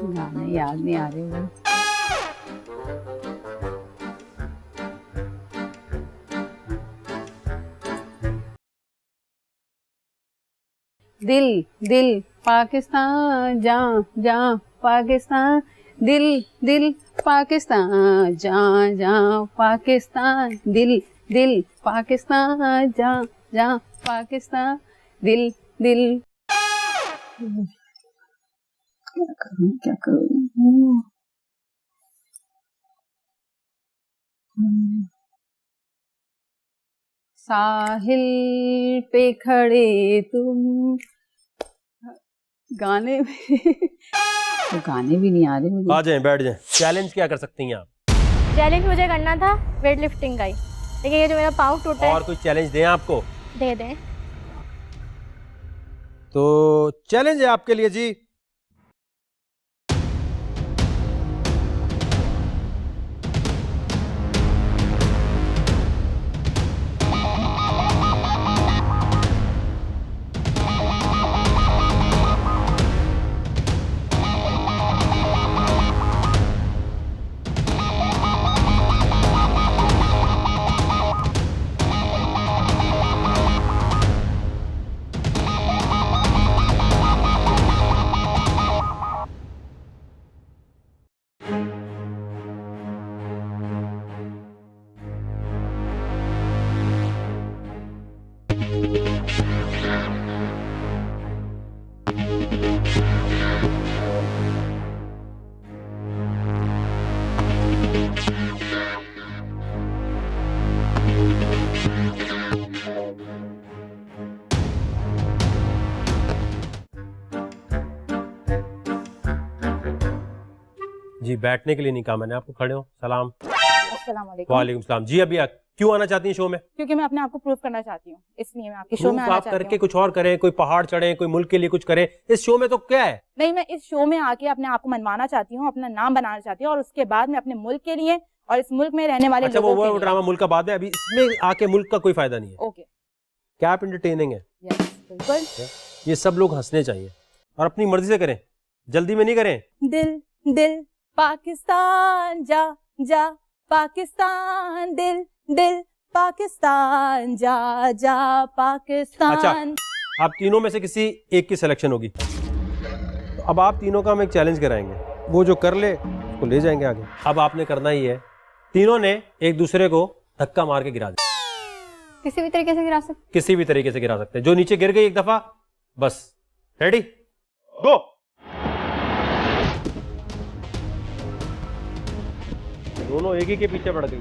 गाने याद नहीं आ रहे हैं। दिल दिल पाकिस्तान जा जा पाकिस्तान, दिल दिल पाकिस्तान जा जा पाकिस्तान, दिल दिल पाकिस्तान जा जा पाकिस्तान, दिल दिल। क्या करूं? साहिल पे खड़े तुम, गाने तो गाने भी नहीं आ रहे मुझे। आ जाएं, बैठ जाएं। चैलेंज क्या कर सकती हैं आप? चैलेंज मुझे करना था वेट लिफ्टिंग का ही, लेकिन ये जो मेरा पाँव टूटा है। और कोई चैलेंज दें आपको? दे दें। तो चैलेंज है आपके लिए जी, जी बैठने के लिए नहीं कहा मैंने आपको, खड़े हो। सलाम। अस्सलाम वालेकुम। वालेकुम सलाम। जी अभी क्यों आना चाहती हैं शो में? क्योंकि मैं अपने आप को प्रूव करना चाहती हूँ, इसलिए मैं आपके शो में आना चाहती हूँ। करके कुछ और करें, कोई पहाड़ चढ़े, कोई मुल्क के लिए कुछ करें। इस शो में तो क्या है? नहीं, मैं इस शो में आके अपने आप को मनवाना चाहती हूँ, अपना नाम बनाना चाहती हूँ, और उसके बाद मैं अपने मुल्क के लिए और इस मुल्क में रहने वाले लोगों के लिए। ड्रामा मुल्क का बाद में, अभी इसमें आके मुल्क का कोई फायदा नहीं है। ओके। क्या आप इंटरटेनिंग है? बिल्कुल। ये सब लोग हंसने चाहिए और अपनी मर्जी से करें, जल्दी में नहीं करें। दिल दिल पाकिस्तान जा जा पाकिस्तान, दिल दिल पाकिस्तान जा जा पाकिस्तान। अच्छा, आप तीनों में से किसी एक की सिलेक्शन होगी। तो अब आप तीनों का हम एक चैलेंज कराएंगे, वो जो कर ले उसको ले जाएंगे आगे। अब आपने करना ही है, तीनों ने एक दूसरे को धक्का मार के गिरा दिया। किसी भी तरीके से गिरा सकते? किसी भी तरीके से गिरा सकते हैं। जो नीचे गिर गई एक दफा, बस। रेडी गो। दोनों एक ही के पीछे पड़ गई।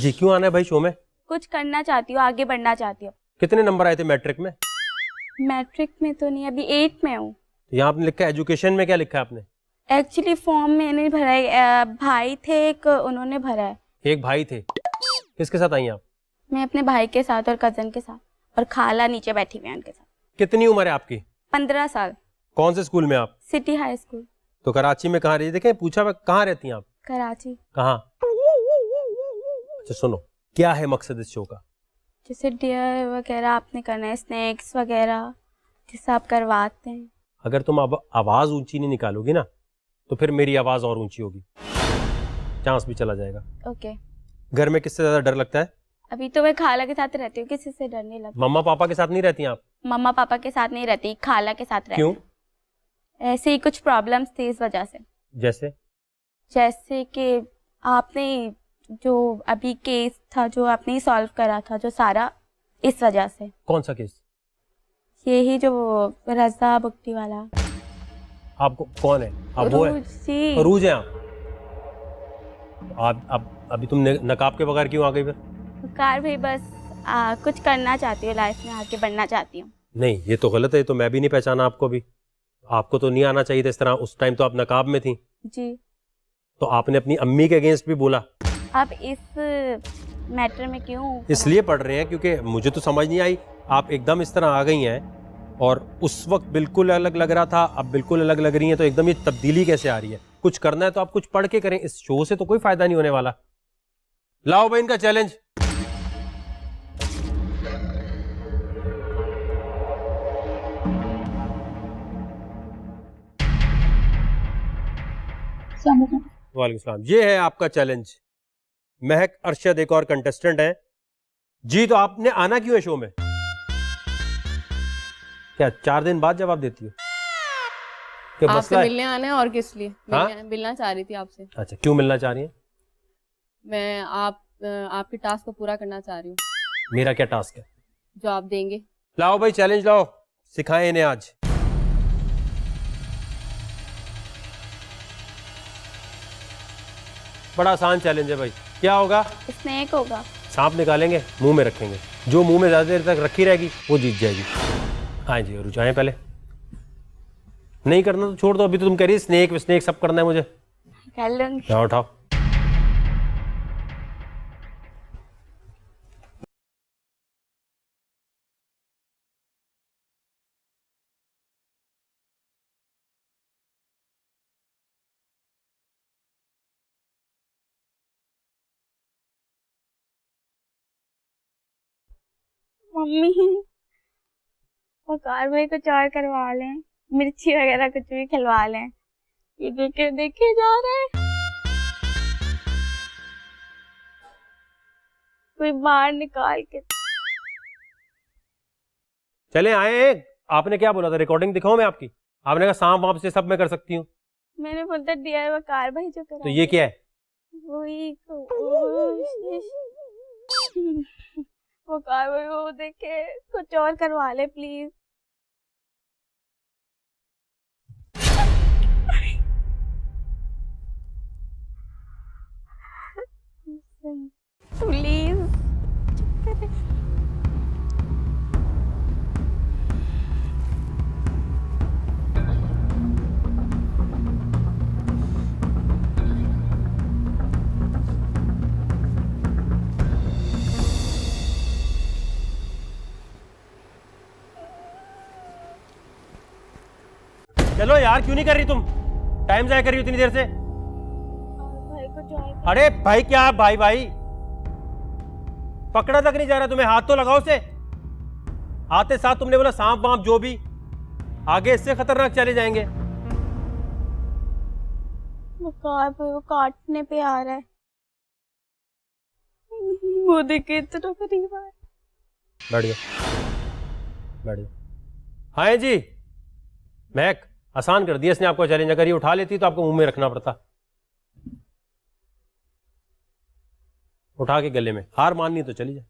जी क्यों आना है भाई शो में? कुछ करना चाहती हूँ, आगे बढ़ना चाहती हूँ। कितने नंबर आए थे मैट्रिक में? मैट्रिक में तो नहीं, अभी 8 में हूँ। यहाँ आपने लिखा है एजुकेशन में, क्या लिखा है आपने? एक्चुअली फॉर्म मैंने भरा है, भाई थे एक, उन्होंने भरा है। एक भाई थे, किसके साथ आई आप? मैं अपने भाई के साथ और कजन के साथ, और खाला नीचे बैठी हुई है उनके साथ। कितनी उम्र है आपकी? 15 साल। कौन से स्कूल में आप? City high school. तो कराची में कहाँ रही? देखें पूछा मैं, कहाँ रहती हैं आप? कराची। कहाँ? अच्छा सुनो, क्या है मकसद इस शो का? जैसे डियर वगैरह आपने करना है, स्नैक्स वगैरह जैसे आप करवाते हैं। अगर तुम अब आवाज ऊंची नहीं निकालोगी ना तो फिर मेरी आवाज और ऊंची होगी, चांस भी चला जाएगा। ओके। घर में किससे ज्यादा डर लगता है? अभी तो मैं खाला के साथ रहती हूँ, किसी से डर नहीं लगता। मम्मा पापा के साथ नहीं रहती आप? मम्मा पापा के साथ नहीं रहती, खाला के साथ रहती। क्यों? ऐसे ही कुछ प्रॉब्लम्स थी इस वजह से। जैसे कि आपने जो अभी केस था जो आपने सॉल्व करा था जो सारा, इस वजह से। कौन सा केस? यही जो रजा बुक्ति वाला। आपको कौन है? आप वो है? अरूज है आप अभी तुम नकाब के बगैर क्यों आ गई फिर? कार भाई बस कुछ करना चाहती हूँ लाइफ में, आगे बढ़ना चाहती हूँ। नहीं ये तो गलत है, तो मैं भी नहीं पहचाना आपको भी। आपको तो नहीं आना चाहिए था इस तरह, उस टाइम तो आप नकाब में थी। जी। तो आपने अपनी अम्मी के अगेंस्ट भी बोला। आप इस मैटर में क्यों? इसलिए पढ़ रहे हैं क्योंकि मुझे तो समझ नहीं आई, आप एकदम इस तरह आ गई हैं और उस वक्त बिल्कुल अलग लग रहा था, अब बिल्कुल अलग लग रही हैं, तो एकदम ये तब्दीली कैसे आ रही है? कुछ करना है तो आप कुछ पढ़ के करें, इस शो से तो कोई फायदा नहीं होने वाला। लाओ भाई इनका चैलेंज। वालेकुम सलाम। ये है आपका चैलेंज। महक अरशद एक और कंटेस्टेंट है जी। तो आपने आना क्यों है शो में? क्या 4 दिन बाद जवाब देती हो? क्या आपसे मसला है? मिलने आना है और किस लिए? हाँ? मिलना चाह रही थी आपसे। अच्छा क्यों मिलना चाह रही हैं? मैं आपके टास्क को पूरा करना चाह रही हूँ। मेरा क्या टास्क है? जो आप देंगे। लाओ भाई चैलेंज लाओ, सिखाएं इन्हें आज। बड़ा आसान चैलेंज है भाई। क्या होगा? स्नैक होगा। सांप निकालेंगे, मुंह में रखेंगे, जो मुंह में ज्यादा देर तक रखी रहेगी वो जीत जाएगी। हाँ जी, रुझाएं पहले। नहीं करना तो छोड़ दो, अभी तो तुम कह रही स्नेक सब करना है मुझे। कर लूंगी। क्या उठाओ। मम्मी वकार भाई कुछ और करवा लें, मिर्ची वगैरह कुछ भी खिलवा लें। ये देखे जा रहे हैं, कोई बाहर निकाल के। चले आए। आपने क्या बोला था? रिकॉर्डिंग दिखाऊं मैं आपकी? आपने कहा सांप वाप से सब मैं कर सकती हूँ। मैंने बोलता डियर वकार भाई जो करा। तो ये क्या है? वही वकार भाई वो देखे कुछ और करवा ले प्लीज। प्लीज चलो यार, क्यों नहीं कर रही तुम? टाइम जाया कर रही हो इतनी देर से। अरे भाई क्या भाई भाई, पकड़ा तक नहीं जा रहा तुम्हें। हाथ तो लगाओ से। आते साथ तुमने बोला सांप वाप जो भी, आगे इससे खतरनाक चले जाएंगे। वो काटने पे आ रहा है, वो देखे इतना करीब आ रहा है। बैठ जाओ। हाँ जी महक, आसान कर दिया इसने आपको चैलेंज। अगर ये उठा लेती तो आपको मुंह में रखना पड़ता। उठा के गले में। हार माननी तो चली जाए।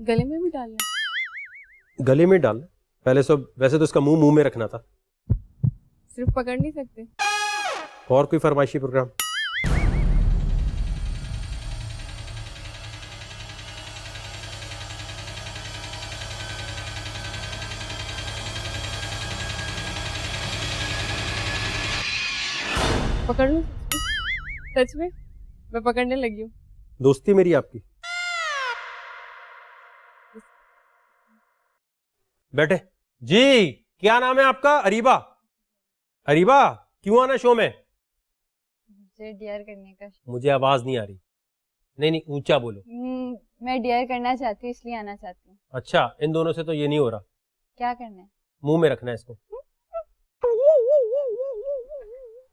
गले में भी डालना? गले में डाल पहले सब। वैसे तो इसका मुंह में रखना था। सिर्फ पकड़ नहीं सकते? और कोई फरमाइशी प्रोग्राम? पकड़ लो सच में? मैं पकड़ने लगी हूँ। दोस्ती मेरी आपकी? बैठे जी। क्या नाम है आपका? अरीबा। अरीबा, क्यों आना शो में? मुझे डेयर करने का। मुझे आवाज नहीं आ रही। नहीं, ऊंचा बोलो। मैं डेयर करना चाहती हूँ, इसलिए आना चाहती हूँ। अच्छा, इन दोनों से तो ये नहीं हो रहा। क्या करना है? मुंह में रखना है इसको।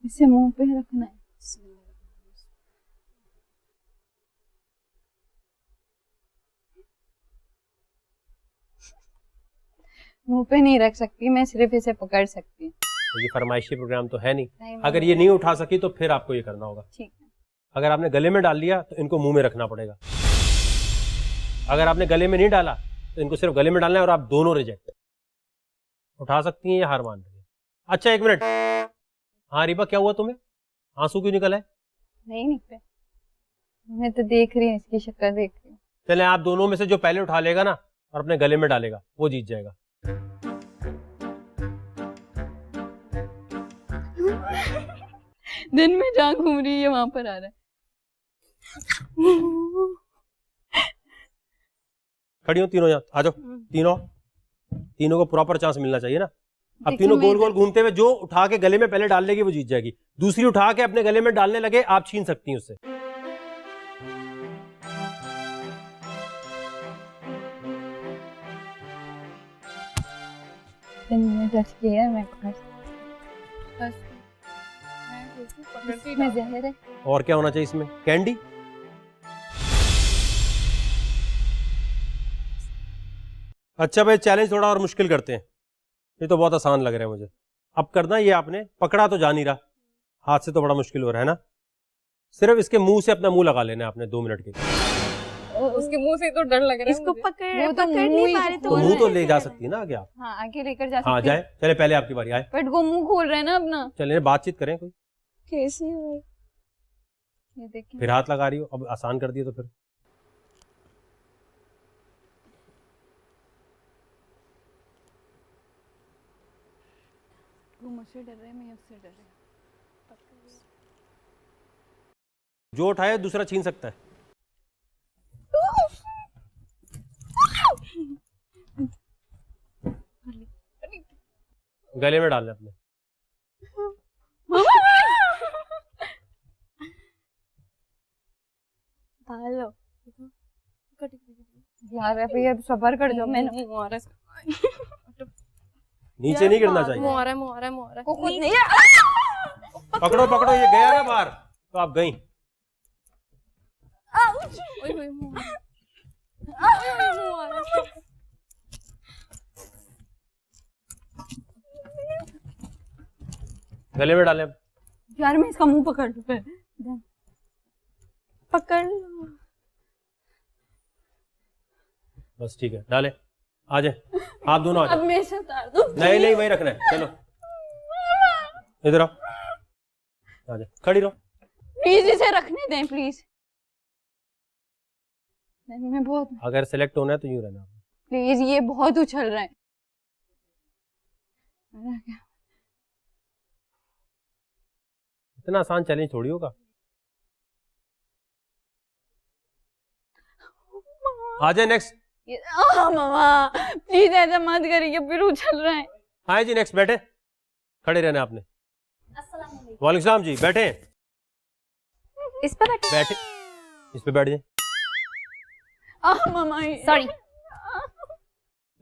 इसे मुंह पे रखना है। मुंह पे नहीं रख सकती मैं, सिर्फ इसे पकड़ सकती हूँ। तो ये फरमाइशी प्रोग्राम तो है नहीं। अगर ये नहीं उठा सकी तो फिर आपको ये करना होगा। ठीक है। अगर आपने गले में डाल लिया तो इनको मुंह में रखना पड़ेगा। अगर आपने गले में नहीं डाला तो इनको सिर्फ गले में डालना है और आप दोनों रिजेक्ट। उठा सकती हैं या हार मान रही है? अच्छा, 1 मिनट। हाँ रिबा, क्या हुआ तुम्हें? आंसू क्यों निकल है? नहीं निकले, मैं तो देख रही हूँ, इसकी शक्ल देख रही हूँ। चले, आप दोनों में से जो पहले उठा लेगा ना और अपने गले में डालेगा वो जीत जाएगा। दिन में जहाँ घूम रही है वहां पर आ रहा है। खड़ी हो तीनों, यहाँ आ जाओ। तीनों को प्रॉपर चांस मिलना चाहिए ना। अब तीनों गोल गोल घूमते हुए जो उठा के गले में पहले डाल लेगी वो जीत जाएगी। दूसरी उठा के अपने गले में डालने लगे, आप छीन सकती हैं उससे। टच किया मैं पकड़ इसमें जहर है। और क्या होना चाहिए इसमें? कैंडी? अच्छा भाई, चैलेंज थोड़ा और मुश्किल करते हैं। ये तो बहुत आसान लग रहा है मुझे। अब करना ये आपने पकड़ा तो जा नहीं रहा, हाथ से तो बड़ा मुश्किल हो रहा है ना। सिर्फ इसके मुंह से अपना मुंह लगा लेना है आपने 2 मिनट के लिए। उसके मुंह से तो डर लग रहा है। इसको पकड़ नहीं पा रहे तो मुंह तो ले जा सकती है ना आगे आप। हाँ, आगे लेकर जा सकती। हाँ जाए, चले पहले आपकी बारी। आए, बट वो मुंह खोल रहे हैं ना अपना। चले बातचीत करें कोई। कैसे भाई? ये देखिए, फिर हाथ लगा रही हो। अब आसान कर दिया तो फिर वो मुझसे डर रहा है, मैं उससे डर रही हूँ। जो उठाए दूसरा छीन सकता है। गले में डालना अपने। डालो यार, अभी अब सब्र कर जाओ। मैंने नीचे नहीं गिरना चाहिए। पकड़ो पकड़ो, ये गया ना बाहर तो आप गई। गले में डालें। यार मैं इसका मुंह पकड़ लूं, पकड़ लो। बस ठीक है, डाले। आ जाए आप दोनों, आ जाए। अब मैं इसे उतार दूं? नहीं वही रखना है। चलो इधर आओ, आ जाए। खड़ी रहो। प्लीज इसे रखने दें प्लीज। मैं बहुत, अगर सिलेक्ट होना है तो यूं रहना प्लीज। ये बहुत उछल रहा है। इतना आसान चैलेंज थोड़ी होगा। आ जाए नेक्स्ट। मामा प्लीज ऐसा मत करिए, फिर उछल रहा है। हाँ जी नेक्स्ट, बैठे। खड़े रहना आपने। वालेकुम सलाम जी, बैठे। इस पर बैठे, इस पे बैठ जाए। मामा सॉरी।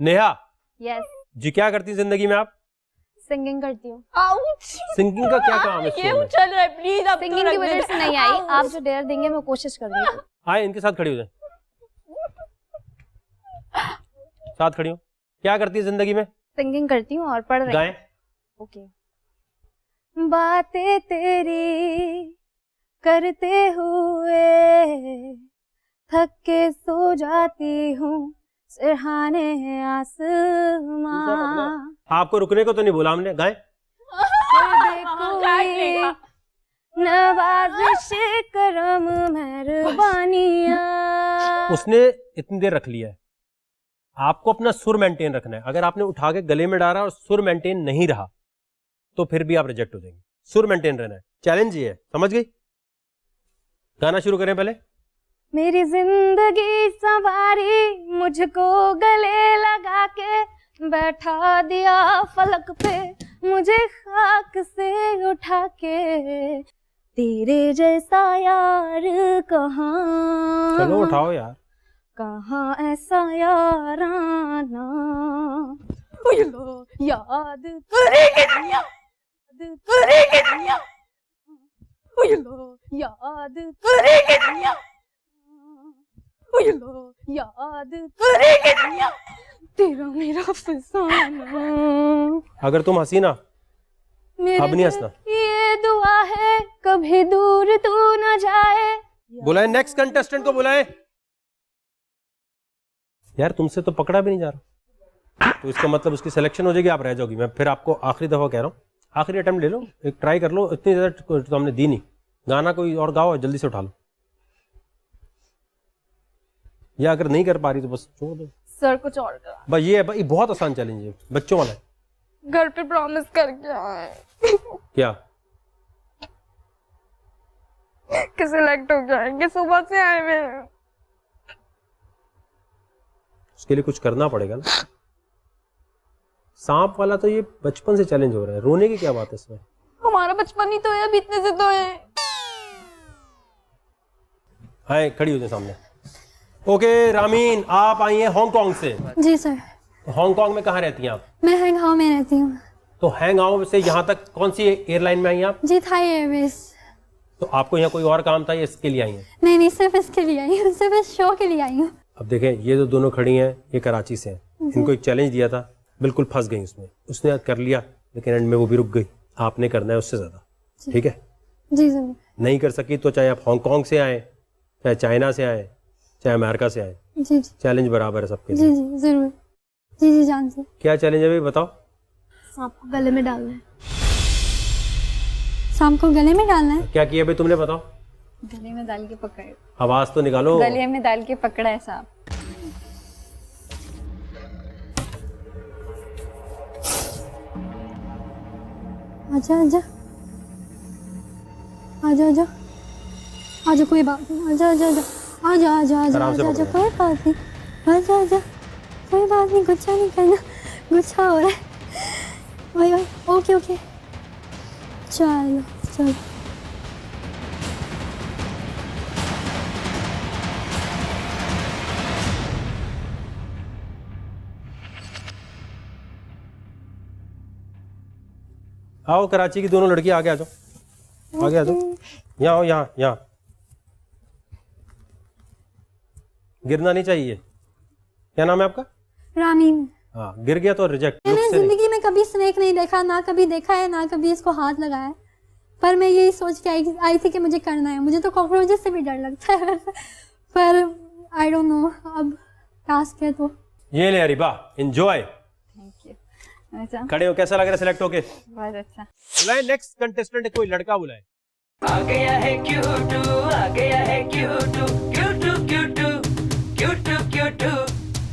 नेहा यस, जी, क्या करती हैं जिंदगी में आप? सिंगिंग करती हूँ। सिंगिंग का क्या काम है? ये उछल रहा है, प्लीज। अब सिंगिंग की वजह से नहीं आई, आप जो डेयर देंगे मैं कोशिश कर रही हूँ। आए, इनके साथ खड़ी हो जाए। साथ खड़ी हो। क्या करती है जिंदगी में? सिंगिंग करती हूँ और पढ़ रही हूँ। गाएं। ओके। बातें तेरी करते हुए थक के सो जाती हूँ सिरहाने आसमां। आपको रुकने को तो नहीं बोला हमने। गाएं। नवाजिश करम मेहरबानियां। उसने इतनी देर रख लिया है, आपको अपना सुर मेंटेन रखना है। अगर आपने उठा के गले में डाला और सुर मेंटेन नहीं रहा तो फिर भी आप रिजेक्ट हो जाएंगे। सुर मेंटेन रहना है, चैलेंज ये है, समझ गई? गाना शुरू करें पहले। मेरी जिंदगी सवारी मुझको गले लगा के बैठा दिया फलक पे मुझे खाक से उठा के, तेरे जैसा यार कहाँ, चलो उठाओ यार, कहाँ ऐसा याराना, याद करेंगे, याद करेंगे, याद करेंगे, याद करेंगे, तेरा मेरा फसाना। अगर तुम हंसी ना, अब नहीं हंसना। ये दुआ है कभी दूर तू न जाए। बुलाए नेक्स्ट कंटेस्टेंट को, बुलाए। यार तुमसे तो पकड़ा भी नहीं जा रहा, तो इसका मतलब उसकी सिलेक्शन हो जाएगी, आप रह जाओगी। मैं फिर आपको आखिरी दफा कह रहा हूँ, आखिरी अटेम्प्ट ले लो, एक ट्राई कर लो। इतनी ज्यादा तो हमने दी नहीं। गाना कोई और गाओ, जल्दी से उठा लो, या अगर नहीं कर पा रही तो बस छोड़ दो। सर कुछ और करा। बस ये है भाई, बहुत आसान चैलेंज है, बच्चों वाला है। घर पे प्रॉमिस करके आए क्या कि सिलेक्ट हो जाएंगे, सुबह से आए हुए हैं। उसके लिए कुछ करना पड़ेगा ना। सांप वाला तो ये बचपन से चैलेंज हो रहा है, रोने की क्या बात है इसमें? हमारा बचपन ही तो है, अभी इतने से तो है। हाय, खड़ी हो जाए सामने। ओके रामीन, आप आई हैं हांगकांग से। जी सर। हांगकांग में कहाँ रहती हैं आप? मैं हैंगहाउ में रहती हूँ। तो हैंगहाउ से यहाँ तक कौन सी एयरलाइन में आई हैं आप? जी थाई एयरवेज। तो आपको यहाँ कोई और काम था या इसके लिए आई हैं? नहीं नहीं, सिर्फ इसके लिए आई हूँ, सिर्फ इस शो के लिए आई हूँ। अब देखें, ये जो दोनों खड़ी हैं ये कराची से हैं। इनको एक चैलेंज दिया था, बिल्कुल फंस गई उसमें। उसने कर लिया, लेकिन एंड में वो भी रुक गई। आपने करना है उससे ज्यादा, ठीक है? जी जरूर। नहीं कर सकी तो चाहे आप हांगकांग से आए, चाहे चाइना से आए, चाहे अमेरिका से आए, जी जी, चैलेंज बराबर है सबके जी लिए। जी जरूर। जी जी जान से। क्या चैलेंज है भाई, बताओ। सांप को गले में डालना है। सांप को गले में डालना है। क्या किया भाई तुमने, बताओ। गले में डाल के पकड़े। आवाज तो निकालो। गले में डाल के पकड़ा है सांप। आजा आजा आजा आजा आजा, कोई बात नहीं, आजा आजा आजा आजा आजा आजा आजा आजा, कोई बात नहीं, आजा आजा, कोई बात नहीं, गुस्सा नहीं करना, गुस्सा हो रहा है। वही वही, ओके ओके, चलो चलो। आओ, कराची की दोनों लड़की आगे आ जाओ, आगे आ जाओ। यहाँ आओ, यहाँ यहाँ। गिरना नहीं चाहिए। क्या नाम है आपका? रामीन। हाँ, गिर गया तो रिजेक्ट। मैंने जिंदगी में कभी स्नेक नहीं देखा, ना कभी देखा है, ना कभी इसको हाथ लगाया है। पर मैं यही सोच के आई थी कि मुझे करना है। मुझे तो कॉकरोचेस से भी डर लगता है पर आई डोंट नो, अब टास्क है तो। ये ले अरिबा, एंजॉय। खड़े हो, कैसा लग रहा है सिलेक्ट होके? बहुत अच्छा। बुलाए नेक्स्ट कंटेस्टेंट, कोई लड़का बुलाए। आ गया है क्यूटू, आ गया है क्यूटू, क्यूटू क्यूटू, क्यूटू क्यूटू,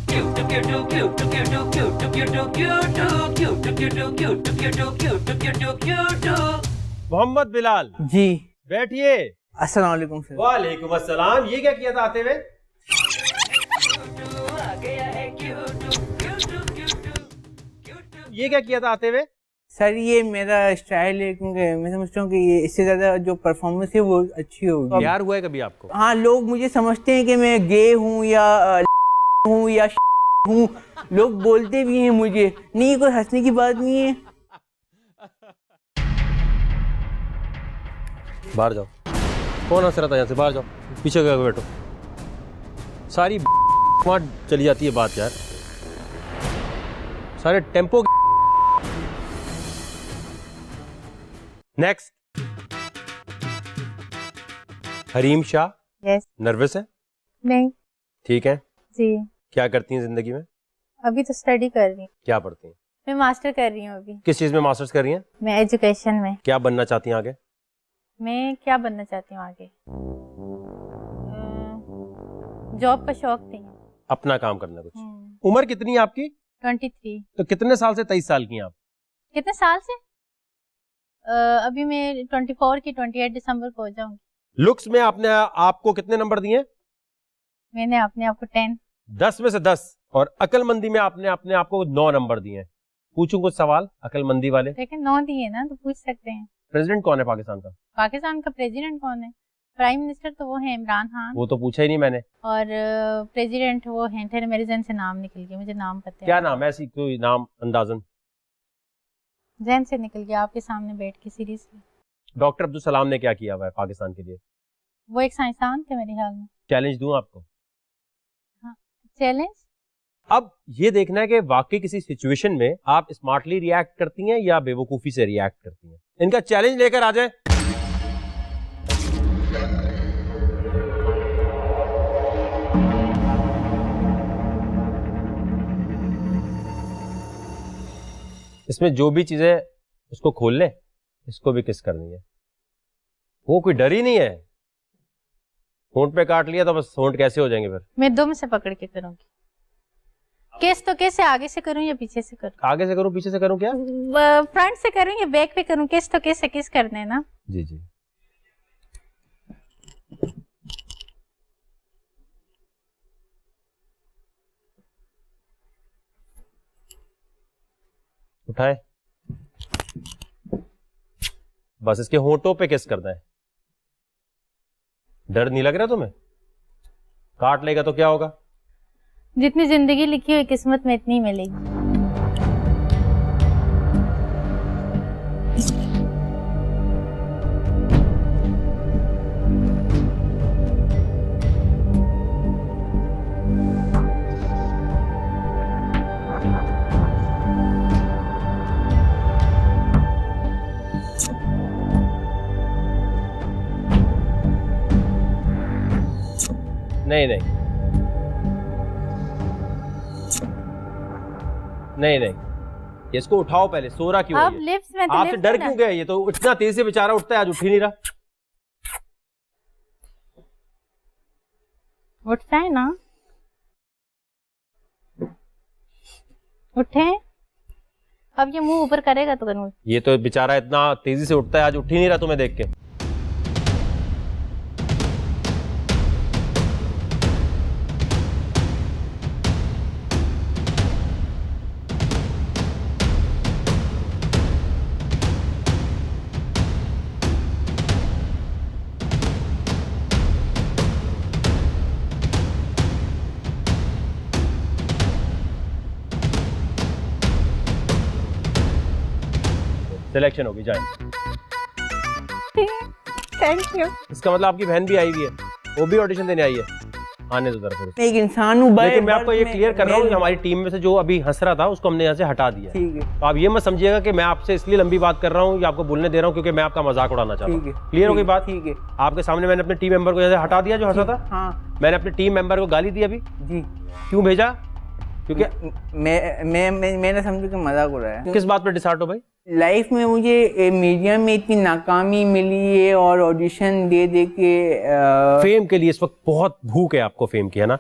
क्यूटू क्यूटू, क्यूटू क्यूटू, क्यूटू क्यूटू, क्यूटू क्यूटू, क्यूटू क्यूटू, क्यूटू क्यूटू, क्यूटू। मोहम्मद बिलाल जी, बैठिए। अस्सलाम वालेकुम सर। वालेकुम अस्सलाम। ये क्या किया था आते हुए? ये क्या किया था आते हुए? सर ये मेरा स्टाइल है, क्योंकि मैं समझता हूँ कि ये इससे ज्यादा जो परफॉर्मेंस है वो अच्छी होगी। प्यार हुआ है कभी आपको? हाँ, लोग मुझे समझते हैं कि मैं गे हूँ या हूँ या हूँ, लोग बोलते भी हैं मुझे। नहीं, कोई हंसने की बात नहीं है। बाहर जाओ। कौन हंस रहा था? यहाँ से बाहर जाओ, पीछे गए बैठो। सारी वहाँ चली जाती है बात यार, सारे tempo. Next, Hareem Shah. Yes. Nervous है? नहीं। ठीक है जी। क्या करती हैं जिंदगी में? अभी तो स्टडी कर रही हूँ। क्या पढ़ती हैं? मैं मास्टर कर रही हूँ अभी। किस चीज में मास्टर्स कर रही हैं? मैं एजुकेशन में। क्या बनना चाहती हैं आगे? मैं क्या बनना चाहती हूँ आगे? जॉब का शौक नहीं है। अपना काम करना कुछ। उम्र कितनी है आपकी? 23। तो कितने साल से 23 साल की हैं आप? कितने साल से? अभी मैं 24 की 28 दिसंबर को हो जाऊंगी। लुक्स में आपने आपको कितने नंबर दिए? मैंने अपने आप को 10। 10 में से 10 और अकलमंदी में आपने अपने आप को 9 नंबर दिए हैं। पूछूं कुछ सवाल अकलमंदी वाले? लेकिन 9 दिए ना तो पूछ सकते हैं। प्रेसिडेंट कौन है पाकिस्तान का? पाकिस्तान का प्रेसिडेंट कौन है? प्राइम मिनिस्टर तो वो है इमरान खान। वो तो पूछा ही नहीं मैंने। और प्रेसिडेंट वो हैं, ठहरे मेरे जहन से नाम निकल गया, मुझे नाम पता है। क्या नाम है? ऐसी कोई नाम अंदाजन जहन से निकल गया आपके सामने बैठ के सीरियसली। डॉक्टर अब्दुल सलाम ने क्या किया हुआ है पाकिस्तान के लिए? वो एक साइंसदान थे मेरे ख्याल में। चैलेंज दूं आपको? हाँ चैलेंज। अब ये देखना है कि वाकई किसी सिचुएशन में आप स्मार्टली रिएक्ट करती हैं या बेवकूफी से रिएक्ट करती हैं। इनका चैलेंज लेकर आ जाए। इसमें जो भी चीजें उसको खोल ले, इसको भी किस करनी है। वो कोई डर ही नहीं है। होंठ पे काट लिया तो बस होंठ कैसे हो जाएंगे फिर? मैं 2 में से पकड़ के करूंगी। किस तो कैसे, आगे से करूं या पीछे से करूं? आगे से करूं पीछे से करूं? क्या फ्रंट से करूं या बैक पे करूं? किस तो कैसे किस करना है ना? जी जी। उठाए, बस इसके होंठों पे किस करना है। डर नहीं लग रहा तुम्हें? काट लेगा तो क्या होगा? जितनी जिंदगी लिखी हुई किस्मत में इतनी मिलेगी। नहीं नहीं नहीं नहीं, इसको उठाओ पहले। सो रहा क्यों अब है? लिफ्ट में तो आपसे लिफ्ट डर है क्यों ना। गया? ये तो इतना तेज से बेचारा उठता है, आज उठ ही नहीं रहा। उठता है ना, उठे। अब ये मुंह ऊपर करेगा तो करूँ। ये तो बेचारा इतना तेजी से उठता है, आज उठ ही नहीं रहा तुम्हें देख के। सिलेक्शन होगी, जाए। Thank you. इसका मतलब आपकी बहन भी आई हुई है, वो भी ऑडिशन देने आई है। आने दो तरफ। मैं एक इंसान हूँ, लेकिन मैं आपको ये क्लियर कर रहा हूँ, हमारी टीम में से जो अभी हंस रहा था उसको हमने यहाँ से हटा दिया। ठीक है। तो आप ये मत समझिएगा कि मैं आपसे इसलिए लंबी बात कर रहा हूँ या आपको बोलने दे रहा हूँ क्योंकि मैं आपका मजाक उड़ाना चाहता हूँ। क्लियर हो गई बात? ठीक है। आपके सामने मैंने अपने टीम मेंबर को यहाँ से हटा दिया जो हंसा था। हाँ। मैंने अपने टीम मेंबर को गाली दी अभी। जी। क्यों भेजा? क्योंकि मैंने समझा कि मजाक उड़ाया। किस बात पे डिसार्ट हो भाई? लाइफ में मुझे मीडिया में इतनी नाकामी मिली है और ऑडिशन दे दे के फेम के लिए इस वक्त बहुत भूख है आपको, फेम की, है ना?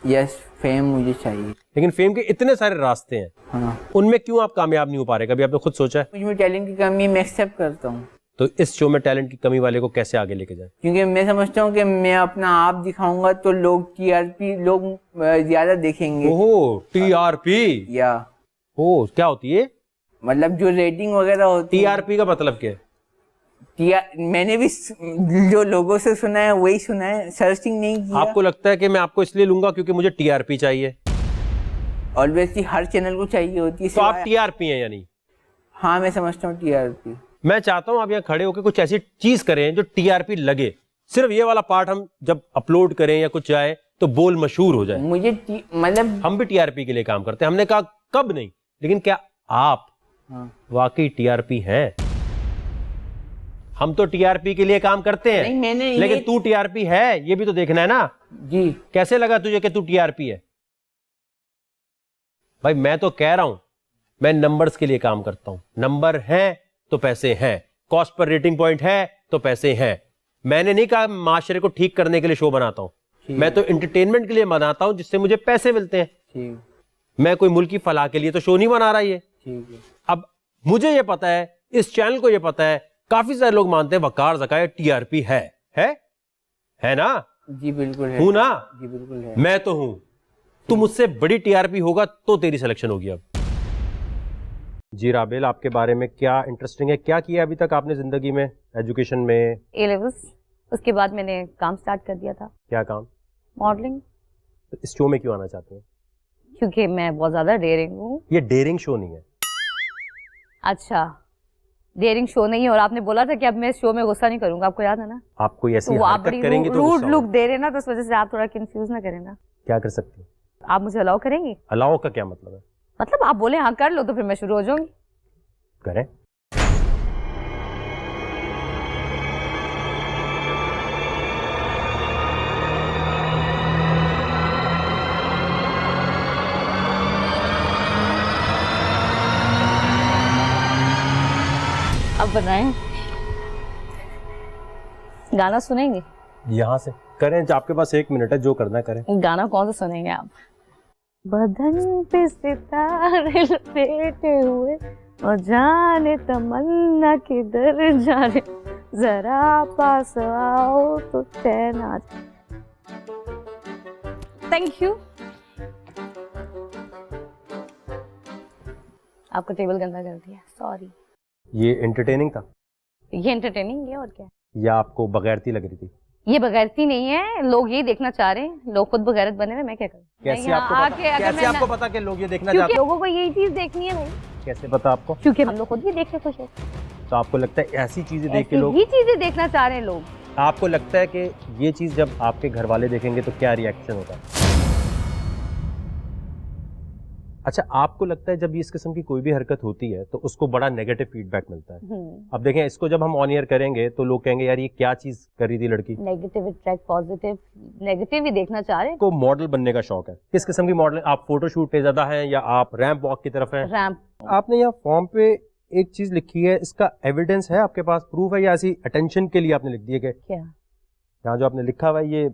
यस, फेम मुझे चाहिए। लेकिन फेम के इतने सारे रास्ते हैं। हाँ। उनमें क्यों आप कामयाब नहीं हो पा रहे? कभी आपने खुद सोचा है? मुझे टैलेंट की कमी मैं एक्सेप्ट करता हूँ। तो इस शो में टैलेंट की कमी वाले को कैसे आगे लेके जाए? क्योंकि मैं समझता हूँ कि मैं अपना आप दिखाऊंगा तो लोग टीआरपी लोग ज्यादा देखेंगे। ओहो, टीआरपी? या ओ, क्या होती है? मतलब जो रेटिंग वगैरह होती है। टीआरपी का मतलब क्या है? मैंने भी जो लोगों से सुना है वही सुना है, सर्चिंग नहीं किया। आपको लगता है कि मैं आपको इसलिए लूंगा क्योंकि मुझे टीआरपी चाहिए? ऑब्वियसली हर चैनल को चाहिए होती है। तो आप टीआरपी हैं यानी? हाँ, मैं समझता हूँ टीआरपी। मैं चाहता हूं आप यहाँ खड़े होकर कुछ ऐसी चीज करें जो टीआरपी लगे। सिर्फ ये वाला पार्ट हम जब अपलोड करें या कुछ जाए तो बोल मशहूर हो जाए। मुझे मतलब हम भी टीआरपी के लिए काम करते हैं। हमने कहा कब नहीं, लेकिन क्या आप वाकई टीआरपी हैं? हम तो टीआरपी के लिए काम करते हैं। नहीं, मैंने लेकिन तू टीआरपी है ये भी तो देखना है ना। जी। कैसे लगा तुझे कि तू टीआरपी है? भाई मैं तो कह रहा हूं, मैं नंबर्स के लिए काम करता हूं। नंबर हैं तो पैसे हैं, कॉस्ट पर रेटिंग पॉइंट है तो पैसे हैं। मैंने नहीं कहा माशरे को ठीक करने के लिए शो बनाता हूं, मैं तो एंटरटेनमेंट के लिए बनाता हूं जिससे मुझे पैसे मिलते हैं। मैं कोई मुल्क की फलाह के लिए तो शो नहीं बना रहा ये। अब मुझे ये पता है, इस चैनल को ये पता है, काफी सारे लोग मानते हैं वकार ज़का टीआरपी है ना? जी बिल्कुल है। हूं ना? जी बिल्कुल है। मैं तो हूं। तू मुझसे बड़ी टीआरपी होगा तो तेरी सिलेक्शन होगी अब। जी राबेल, आपके बारे में क्या इंटरेस्टिंग है, क्या किया अभी तक आपने जिंदगी में, एजुकेशन में? ए लेवल्स, उसके बाद मैंने काम स्टार्ट कर दिया था। क्या काम? मॉडलिंग। तो इस शो में क्यों आना चाहते हैं? क्योंकि मैं बहुत ज्यादा डेयरिंग हूँ। ये डेयरिंग शो नहीं है। अच्छा, डेयरिंग शो नहीं है, और आपने बोला था कि अब मैं इस शो में गुस्सा नहीं करूंगा, आपको याद है ना? आप कोई ऐसी तो आप हरकत बड़ी करेंगे तो रूड गुस्सा लुक होगा। दे रहे ना, तो उस वजह से आप थोड़ा कंफ्यूज ना करें ना। क्या कर सकती हैं? आप मुझे अलाउ करेंगे? अलाउ का क्या मतलब है? मतलब आप बोले हाँ कर लो तो फिर मैं शुरू हो जाऊंगी। करें। अब बनाएं, गाना सुनेंगे? यहाँ से करें, आपके पास 1 मिनट है, जो करना है करें। गाना कौन सा सुनेंगे आप? बदन पे सितारे लपेटे हुए और जाने तमन्ना किधर जा रहे, जरा पास आओ तो चैन आ जाए। Thank you. आपका टेबल गंदा कर दिया, सॉरी। ये एंटरटेनिंग था? ये एंटरटेनिंग है और क्या? या आपको बगैरती लग रही थी? ये बगैरती नहीं है, लोग यही देखना चाह रहे हैं, लोग खुद बगैरत बने हुए, मैं क्या करूं? कैसे आपको पता? कैसे आपको पता कि लोग ये देखना चाहते हैं? क्योंकि लोगों को यही चीज देखनी है भाई। कैसे पता आपको? क्योंकि हम लोग खुद भी देख के खुश हैं। तो आपको लगता है ऐसी चीजें देख के ऐसी लोग, ही चीजें देखना चाह रहे हैं लोग? आपको लगता है कि ये चीज जब आपके घर वाले देखेंगे तो क्या रिएक्शन होगा? अच्छा, आपको लगता है जब इस किस्म की कोई भी हरकत होती है तो उसको बड़ा नेगेटिव फीडबैक मिलता है। अब देखें, इसको जब हम ऑन एयर करेंगे तो लोग कहेंगे यार ये क्या चीज कर रही थी लड़की। नेगेटिव अट्रैक्ट पॉजिटिव, नेगेटिव ही देखना चाह रहे हैं। को मॉडल बनने का शौक है, किस किस्म की मॉडल? आप फोटोशूट पे ज्यादा हैं या आप रैंप वॉक की तरफ हैं? रैंप। आपने यहाँ फॉर्म पे एक चीज लिखी है, इसका एविडेंस है आपके पास, प्रूफ है, या ऐसी अटेंशन के लिए आपने लिख दिया? क्या यहाँ जो आपने लिखा हुआ है ये,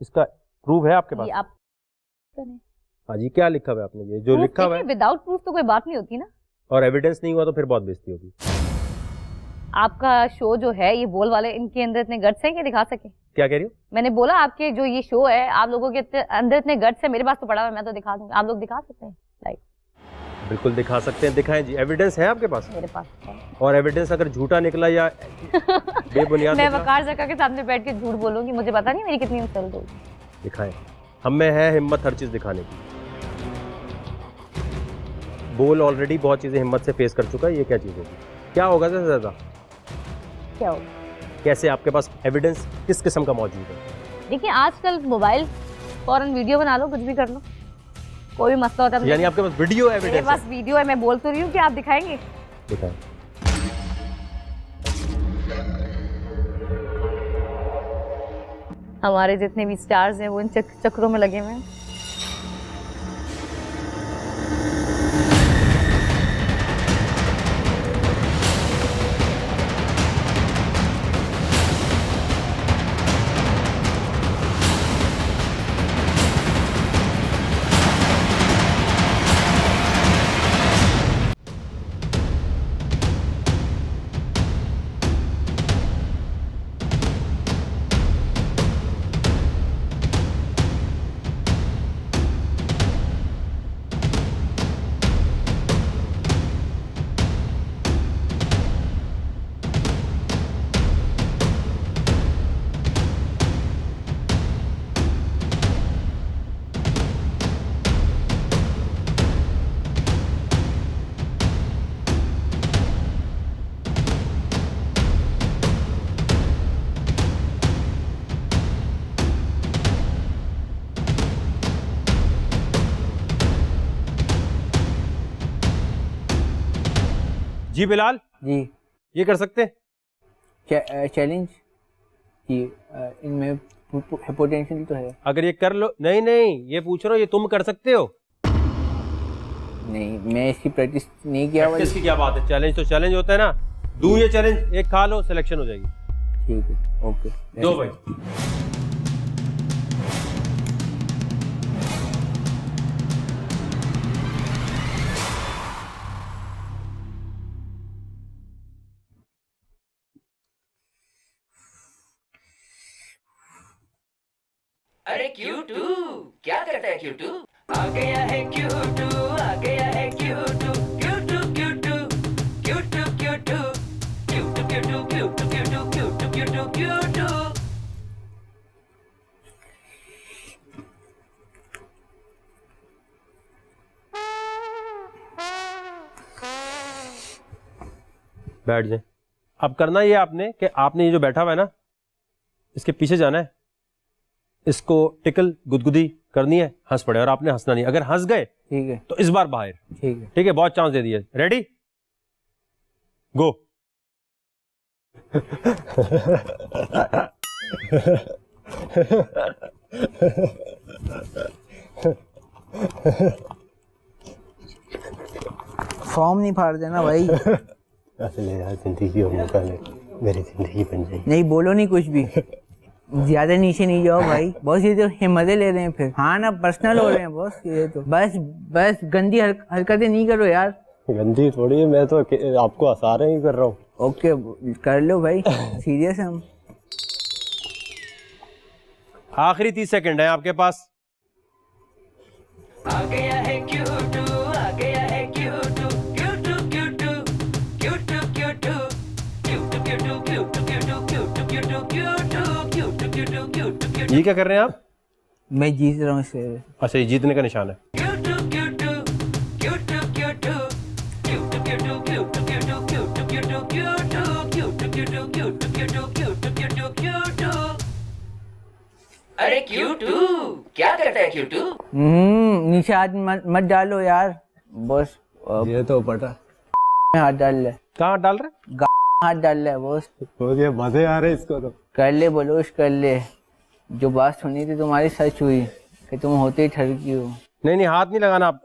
इसका प्रूफ है आपके पास? ये आप हाँ जी, क्या लिखा हुआ है आपने? ये जो लिखा हुआ है, विदाउट प्रूफ तो कोई बात नहीं होती ना। और एविडेंस नहीं हुआ तो फिर बहुत बेइज्जती होगी। आपका शो जो है, ये बोल वाले, इनके अंदर इतने गट्स हैं कि दिखा सके? क्या कह रही हो? मैंने बोला आपके जो ये शो है, आप लोगों के अंदर इतने गट्स है, मेरे पास तो पड़ा हुआ है, मैं तो दिखा दूंगी। आप लोग दिखा सकते हैं? लाइक बिल्कुल दिखा सकते हैं, दिखाएं जी। एविडेंस है आपके पास? मेरे पास। और एविडेंस अगर झूठा निकला या बेबुनियाद मैं निकला, वकार जका के सामने बैठ के झूठ बोलूंगी, मुझे पता नहीं मेरी कितनी इंसल्ट होगी। दिखाएं। हम में है हिम्मत हर चीज दिखाने की। बोल ऑलरेडी बहुत चीजें हिम्मत से फेस कर चुका है, ये क्या चीज होगी? क्या होगा सबसे ज्यादा? क्या होगा? कैसे आपके पास एविडेंस किस किस्म का मौजूद है? देखिए आजकल मोबाइल फौरन वीडियो बना लो, कुछ भी कर लो, कोई भी मसला होता है। यानी आपके पास वीडियो एविडेंस? मेरे पास वीडियो है, मैं बोल तो रही हूँ कि आप दिखाएंगे। दिखाएं। हमारे जितने भी स्टार्स हैं वो इन चक्रों में लगे हुए हैं। जी बिलाल जी, ये कर सकते हैं चैलेंज कि इनमें पोटेंशियल तो है। अगर ये कर लो। नहीं नहीं, ये पूछ रहा हूँ, ये तुम कर सकते हो? नहीं, मैं इसकी प्रैक्टिस नहीं किया। प्रैक्टिस की क्या बात है, चैलेंज तो चैलेंज होता है ना। दूं ये चैलेंज, एक खा लो, सिलेक्शन हो जाएगी। ठीक है, ओके। दो भाई। अरे क्यूटू, क्या करता है क्यूटू? गया है क्यूटू, आ गया है क्यूटू, क्यूटू क्यूटू, क्यूटू क्यूटू, क्यूटू क्यूटू, क्यूटू क्यूटू, क्यूटू क्यूटू, क्यूटू। बैठ जाए। अब करना ये आपने कि आपने ये जो बैठा हुआ है ना, इसके पीछे जाना है, इसको टिकल गुदगुदी करनी है, हंस पड़े, और आपने हंसना नहीं। अगर हंस गए ठीक है तो इस बार बाहर। ठीक है ठीक है, बहुत चांस दे दिए। रेडी गो। फॉर्म नहीं फाड़ देना भाई। ले यार, जिंदगी हो मौका ले, मेरी जिंदगी बन जाएगी। नहीं बोलो नहीं कुछ भी, ज्यादा नीचे नहीं जाओ भाई। बॉस ये तो हिम्मतें ले रहे हैं फिर। हाँ ना, पर्सनल हो रहे हैं बॉस ये तो। बस गंदी हरकतें नहीं करो यार। गंदी थोड़ी है, मैं तो आपको आसार ही कर रहा हूँ। ओके कर लो भाई, सीरियस है हम। आखिरी 30 सेकंड है आपके पास। आ गया है क्यूटू, आ गया है क्यूटू, क्यूटू क्यूटू, क्यूटू क्यूटू, क्यूटू क्यूटू, क्यूटू क्यूटू, क्यूटू क्यूटू, क्यूटू क्यूटू, क्यूटू क्यूटू, क्यूटू। ये क्या कर रहे हैं आप? मैं जीत रहा हूँ इससे। अच्छा, ये जीतने का निशान है। क्यूटू क्यूटू, क्यूटू क्यूटू, क्यूटू क्यूटू, क्यूटू क्यूटू, क्यूटू क्यूटू, क्यूटू क्यूटू, क्यूटू क्यूटू, क्यूटू क्यूटू, क्यूटू। अरे क्यूटू, क्या करता है क्यूटू? नीचे हाथ मत डालो यार बॉस। ये तो पता हाथ डाल ले। कहाँ डाल रहे? हाथ डाल ले बॉस। ये मजे आ रहे इसको तो। कर ले बलोश कर ले। जो बात सुनी थी तुम्हारी सच हुई कि तुम होते ही ठरकी हो। नहीं नहीं, हाथ नहीं लगाना आप।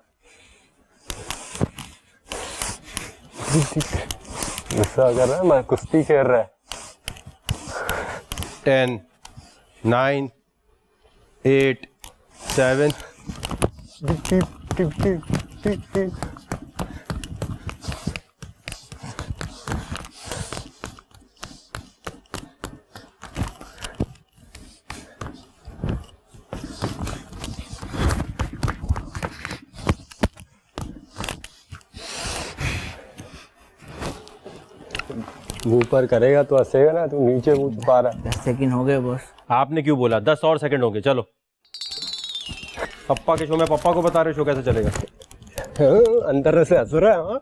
गुस्सा कर रहा है, मैं कुश्ती खेल रहा है। 10 9 8 7 मुंह पर करेगा तो हंसेगा ना, तू नीचे मुंह छुपा रहा है। 10 सेकंड हो गए बॉस। आपने क्यों बोला? 10 और सेकंड होंगे। चलो, पप्पा के शो में पप्पा को बता रहे, शो कैसे चलेगा? अंदर से हंस रहा है।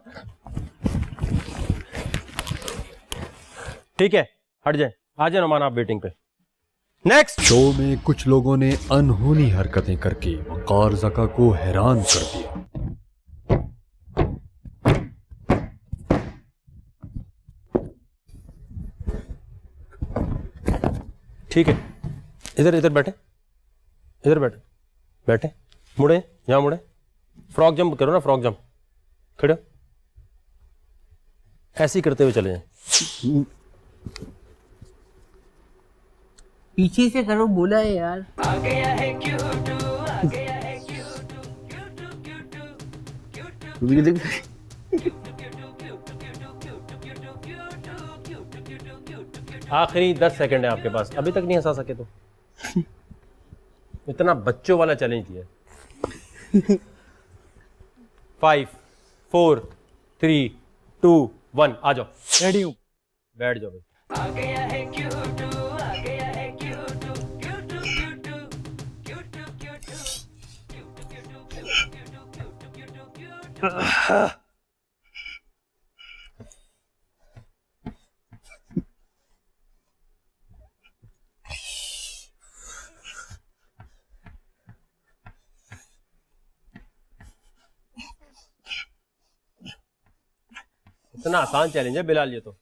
ठीक है, हट जाए। आ जाए नमान आप वेटिंग पे। नेक्स्ट। शो में कुछ लोगों ने अनहोनी हरकतें करके वकार ज़का को हैरान कर दिया। ठीक है, इधर इधर बैठे, इधर बैठे, बैठे, मुड़े, यहाँ मुड़े। फ्रॉक जंप करो ना, फ्रॉक जंप। खड़े ऐसे ही करते हुए चले जाएं। पीछे से करो, बोला है यार। आ गया है क्यूटू, आ गया है क्यूटू, क्यूटू क्यूटू, क्यूटू आखिरी 10 सेकंड है आपके पास। अभी तक नहीं हंसा सके तो इतना बच्चों वाला चैलेंज दिया। 5 4 3 2 1 आ जाओ। रेडी हूँ, बैठ जाओ भाई। आ गया है क्यूटू, आ गया है क्यूटू, क्यूटू क्यूटू, क्यूटू क्यूटू, क्यूटू क्यूटू, क्यूटू क्यूटू, क्यूटू क्यूटू। इतना आसान चैलेंज है बिलाल ये तो।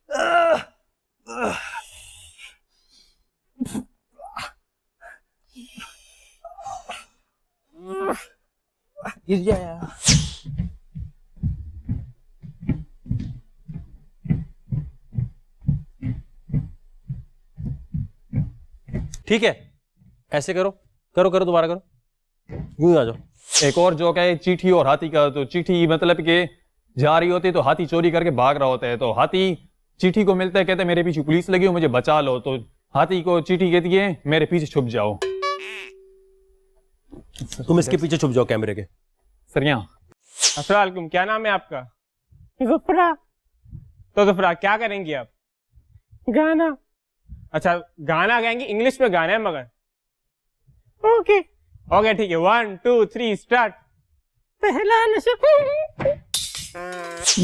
गिर जाए। ठीक है, ऐसे करो करो करो, दोबारा करो, यूं आ जाओ। एक और जोक है चींटी और हाथी का। तो चींटी मतलब कि जा रही होती है तो हाथी चोरी करके भाग रहा होता है। तो हाथी चींटी को मिलता है, कहता है मेरे पीछे पुलिस लगी हो, मुझे बचा लो। तो हाथी को चींटी कहती है मेरे पीछे छुप जाओ। तुम इसके पीछे छुप जाओ कैमरे के। सरिया। अस्सलाम वालेकुम, क्या नाम है आपका? ज़ुफ़रा। तो ज़ुफ़रा क्या करेंगी आप? गाना। अच्छा गाना गाएंगी, इंग्लिश में गाना है मगर। ओके ओके ठीक है, 1 2 3 स्टार्ट। पहला नशा।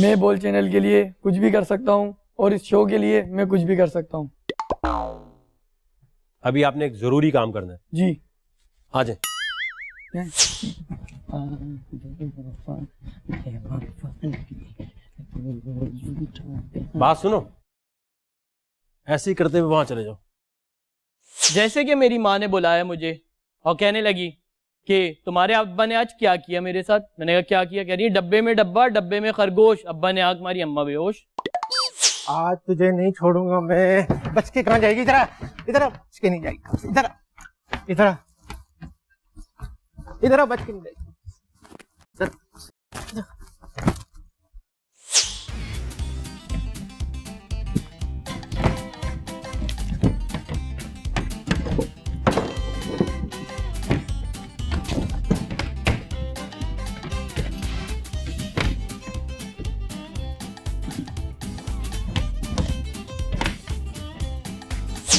मैं बोल चैनल के लिए कुछ भी कर सकता हूँ और इस शो के लिए मैं कुछ भी कर सकता हूँ। अभी आपने एक जरूरी काम करना है। जी आ जाए। बात सुनो, ऐसे ही करते हुए वहां चले जाओ। जैसे कि मेरी माँ ने बुलाया मुझे और कहने लगी कि तुम्हारे अब्बा ने आज क्या किया मेरे साथ। मैंने कहा क्या किया? कह रही डब्बे में डब्बा, डब्बे में खरगोश, अब्बा ने आग मारी, अम्मा बेहोश। आज तुझे नहीं छोड़ूंगा मैं। बच के कहाँ जाएगी? इधर इधर बच के नहीं जाएगी। इधर इधर इधर बच के नहीं जाएगी।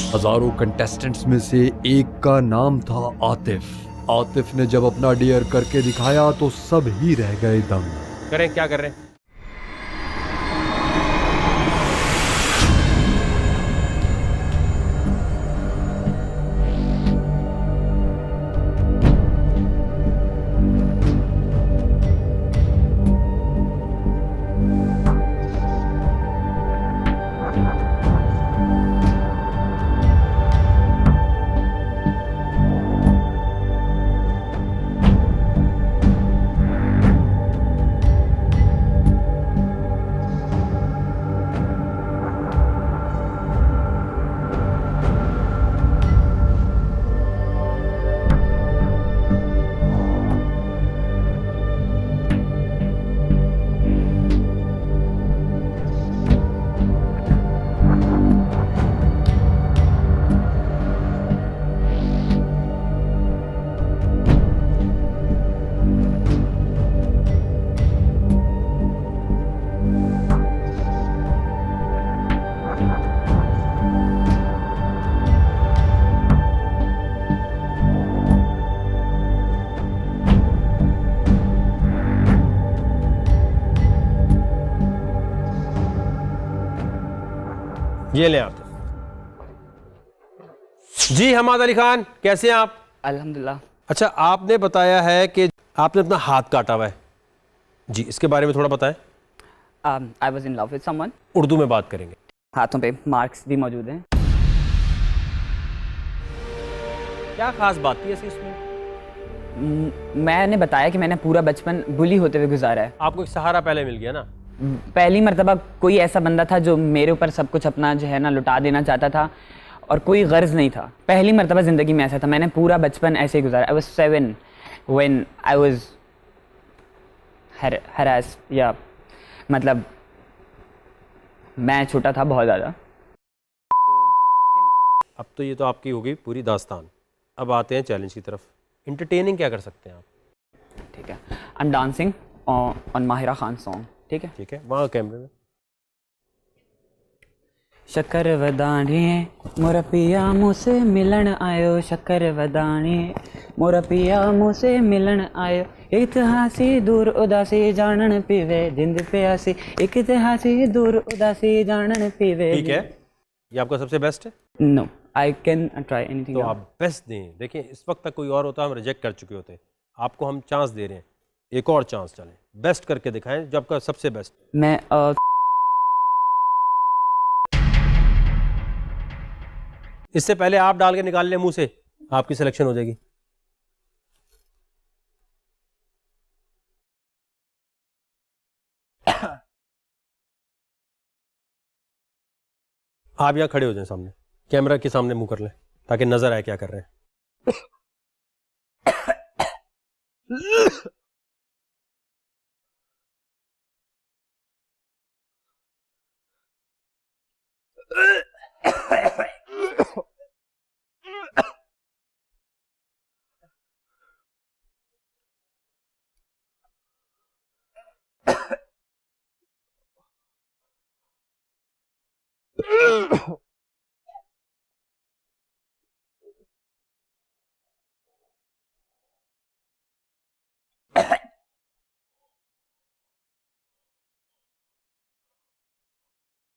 हजारों कंटेस्टेंट्स में से एक का नाम था आतिफ। आतिफ ने जब अपना डेयर करके दिखाया तो सब ही रह गए दंग। करें क्या कर रहे हैं? ये ले आते। जी हमाद अली खान, कैसे हैं आप? अल्हम्दुलिल्लाह। अच्छा, आपने बताया है कि आपने अपना हाथ काटा हुआ है जी, इसके बारे में थोड़ा बताएं। I was in love with someone. Urdu में बात करेंगे। हाथों पे मार्क्स भी मौजूद हैं। क्या खास बात थी ऐसी इसमें? मैंने बताया कि मैंने पूरा बचपन बुली होते हुए गुजारा है। आपको एक सहारा पहले मिल गया ना? पहली मर्तबा कोई ऐसा बंदा था जो मेरे ऊपर सब कुछ अपना जो है ना लुटा देना चाहता था और कोई गर्ज नहीं था। पहली मर्तबा ज़िंदगी में ऐसा था। मैंने पूरा बचपन ऐसे ही गुजारा। I was 7 when I was harass, या मतलब मैं छोटा था बहुत ज़्यादा। अब तो ये तो आपकी होगी पूरी दास्तान। अब आते हैं चैलेंज की तरफ। इंटरटेनिंग क्या कर सकते हैं आप? ठीक है, I am dancing on Mahira Khan song. ठीक है, ठीक है, वहाँ कैमरे में। शक्कर वदानी मोरा पिया मुझसे मिलन आयो, शक्कर वदानी मोरा पिया मुझसे मिलन आयो, इतिहासी दूर उदासी जानन पीवे जिंद प्यासी, इतिहासी दूर उदासी जानन पीवे। ठीक है, ये आपका सबसे बेस्ट है? No, I can try anything. तो आप बेस्ट दें। देखिए, इस वक्त तक कोई और होता हम रिजेक्ट कर चुके होते। आपको हम चांस दे रहे हैं, एक और चांस। चलें, बेस्ट करके दिखाएं जो आपका सबसे बेस्ट। मैं इससे पहले आप डाल के निकाल लें मुंह से, आपकी सिलेक्शन हो जाएगी। आप यहाँ खड़े हो जाएं सामने, कैमरा के सामने मुंह कर लें ताकि नजर आए क्या कर रहे हैं।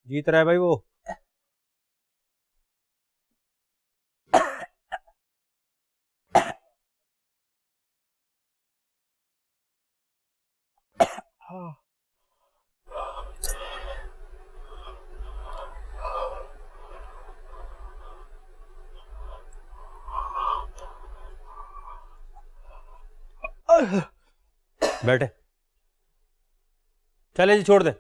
जीत रहा है भाई वो। बैठे, चैलेंज छोड़ दे,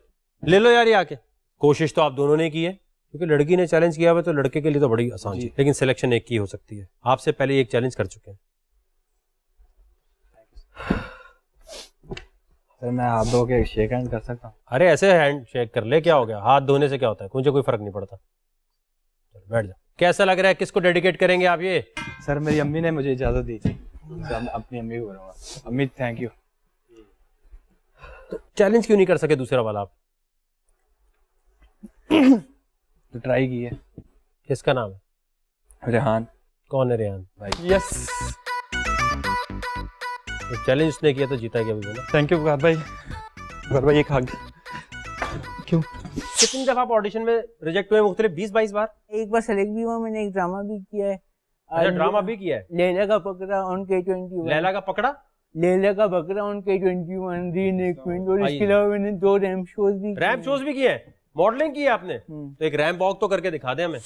ले लो यार ये आके। कोशिश तो आप दोनों ने की है, क्योंकि लड़की ने चैलेंज किया हुआ तो लड़के के लिए तो बड़ी आसान है, लेकिन सिलेक्शन एक की हो सकती है। आपसे पहले एक चैलेंज कर चुके हैं। सर मैं आप दो के शेक हैंड कर सकता हूँ? अरे ऐसे हैंड शेक कर ले, क्या हो गया, हाथ धोने से क्या होता है, मुझे कोई फर्क नहीं पड़ता। चल बैठ जा। कैसा लग रहा है, किसको डेडिकेट करेंगे आप ये? सर मेरी अम्मी ने मुझे इजाजत दी थी, तो अपनी अम्मी को करूँगा। अम्मी थैंक यू। तो चैलेंज क्यों नहीं कर सके दूसरा वाला आप? तो ट्राई की है। किसका नाम है? रेहान। कौन है रेहान भाई? यस, चैलेंज उसने किया तो जीता गया भी ना। थैंक यू वकार भाई। वकार भाई एक हग। क्यों? कितनी दफा आप ऑडिशन में रिजेक्ट हुए? मुख्तलिफ 20-22 बार। एक बार सेलेक्ट भी हुआ, मैंने एक ड्रामा भी किया है। अच्छा, ड्रामा भी किया है। लैला का पकड़ा ऑन K21। लैला का पकड़ा, लैला का पकड़ा ऑन K21 रीनेकमेंट, और इसके अलावा मैंने 2 रैम्प शोज भी किए। रैम्प शोज भी किए हैं, मॉडलिंग की है आपने? तो एक रैम्प वॉक तो करके दिखा दे हमें।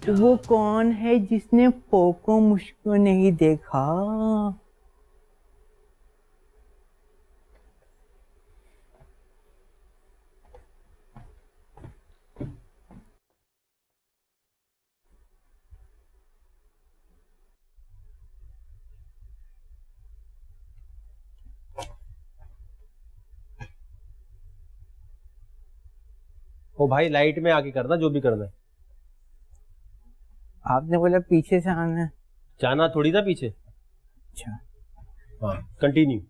वो कौन है जिसने पोको मुझको नहीं देखा? ओ भाई लाइट में आके करना जो भी करना है। आपने बोला पीछे से आना है। जाना थोड़ी था पीछे। अच्छा हाँ, कंटिन्यू।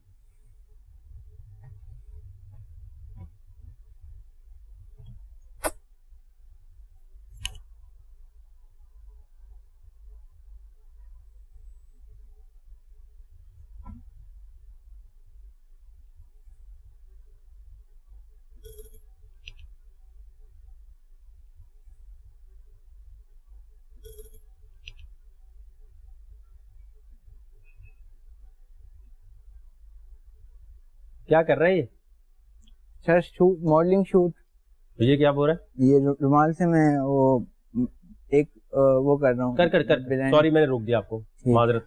क्या कर रहे हैं ये? Sir shoot, modelling shoot. तो ये क्या बोल रहा है? ये रुमाल से मैं वो एक वो कर रहा हूँ। कर सॉरी मैंने रोक दिया आपको, माजरत।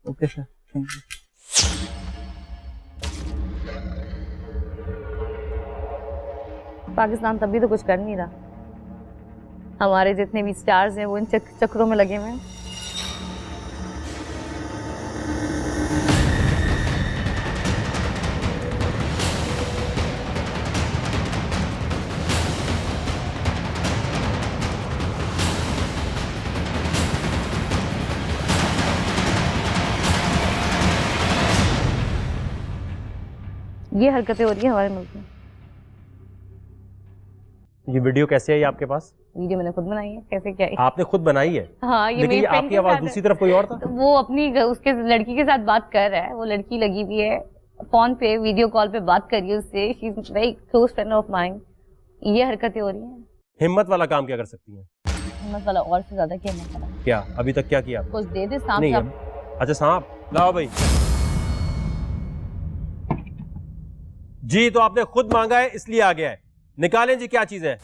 Okay sir, thank you. Pakistan तब भी तो कुछ कर नहीं रहा। हमारे जितने भी स्टार्स हैं वो इन चक्रों में लगे हुए हैं। ये हरकतें हो रही है हमारे मुल्क में। ये वीडियो कैसे आई आपके पास? वीडियो मैंने खुद बनाई है। कैसे क्या है? आपने खुद बनाई है? हाँ, ये लेकिन मेरी ये friend आपकी के आवाज साथ दूसरी है। तरफ कोई और था? तो वो अपनी उसके लड़की के साथ बात कर रहा है, वो लड़की लगी हुई है फोन पे, वीडियो कॉल पे बात कर रही है उससे। She is very close friend of mine. ये हरकतें हो रही हैं। हिम्मत वाला काम क्या कर सकती हैं? हिम्मत वाला और से ज्यादा क्या हिम्मत वाला? क्या अभी तक क्या किया? कुछ दे दे सांप नहीं सांप। अच्छा सांप लाओ भाई जी। तो आपने खुद मांगा है इसलिए आ गया है। निकालें जी क्या चीज है।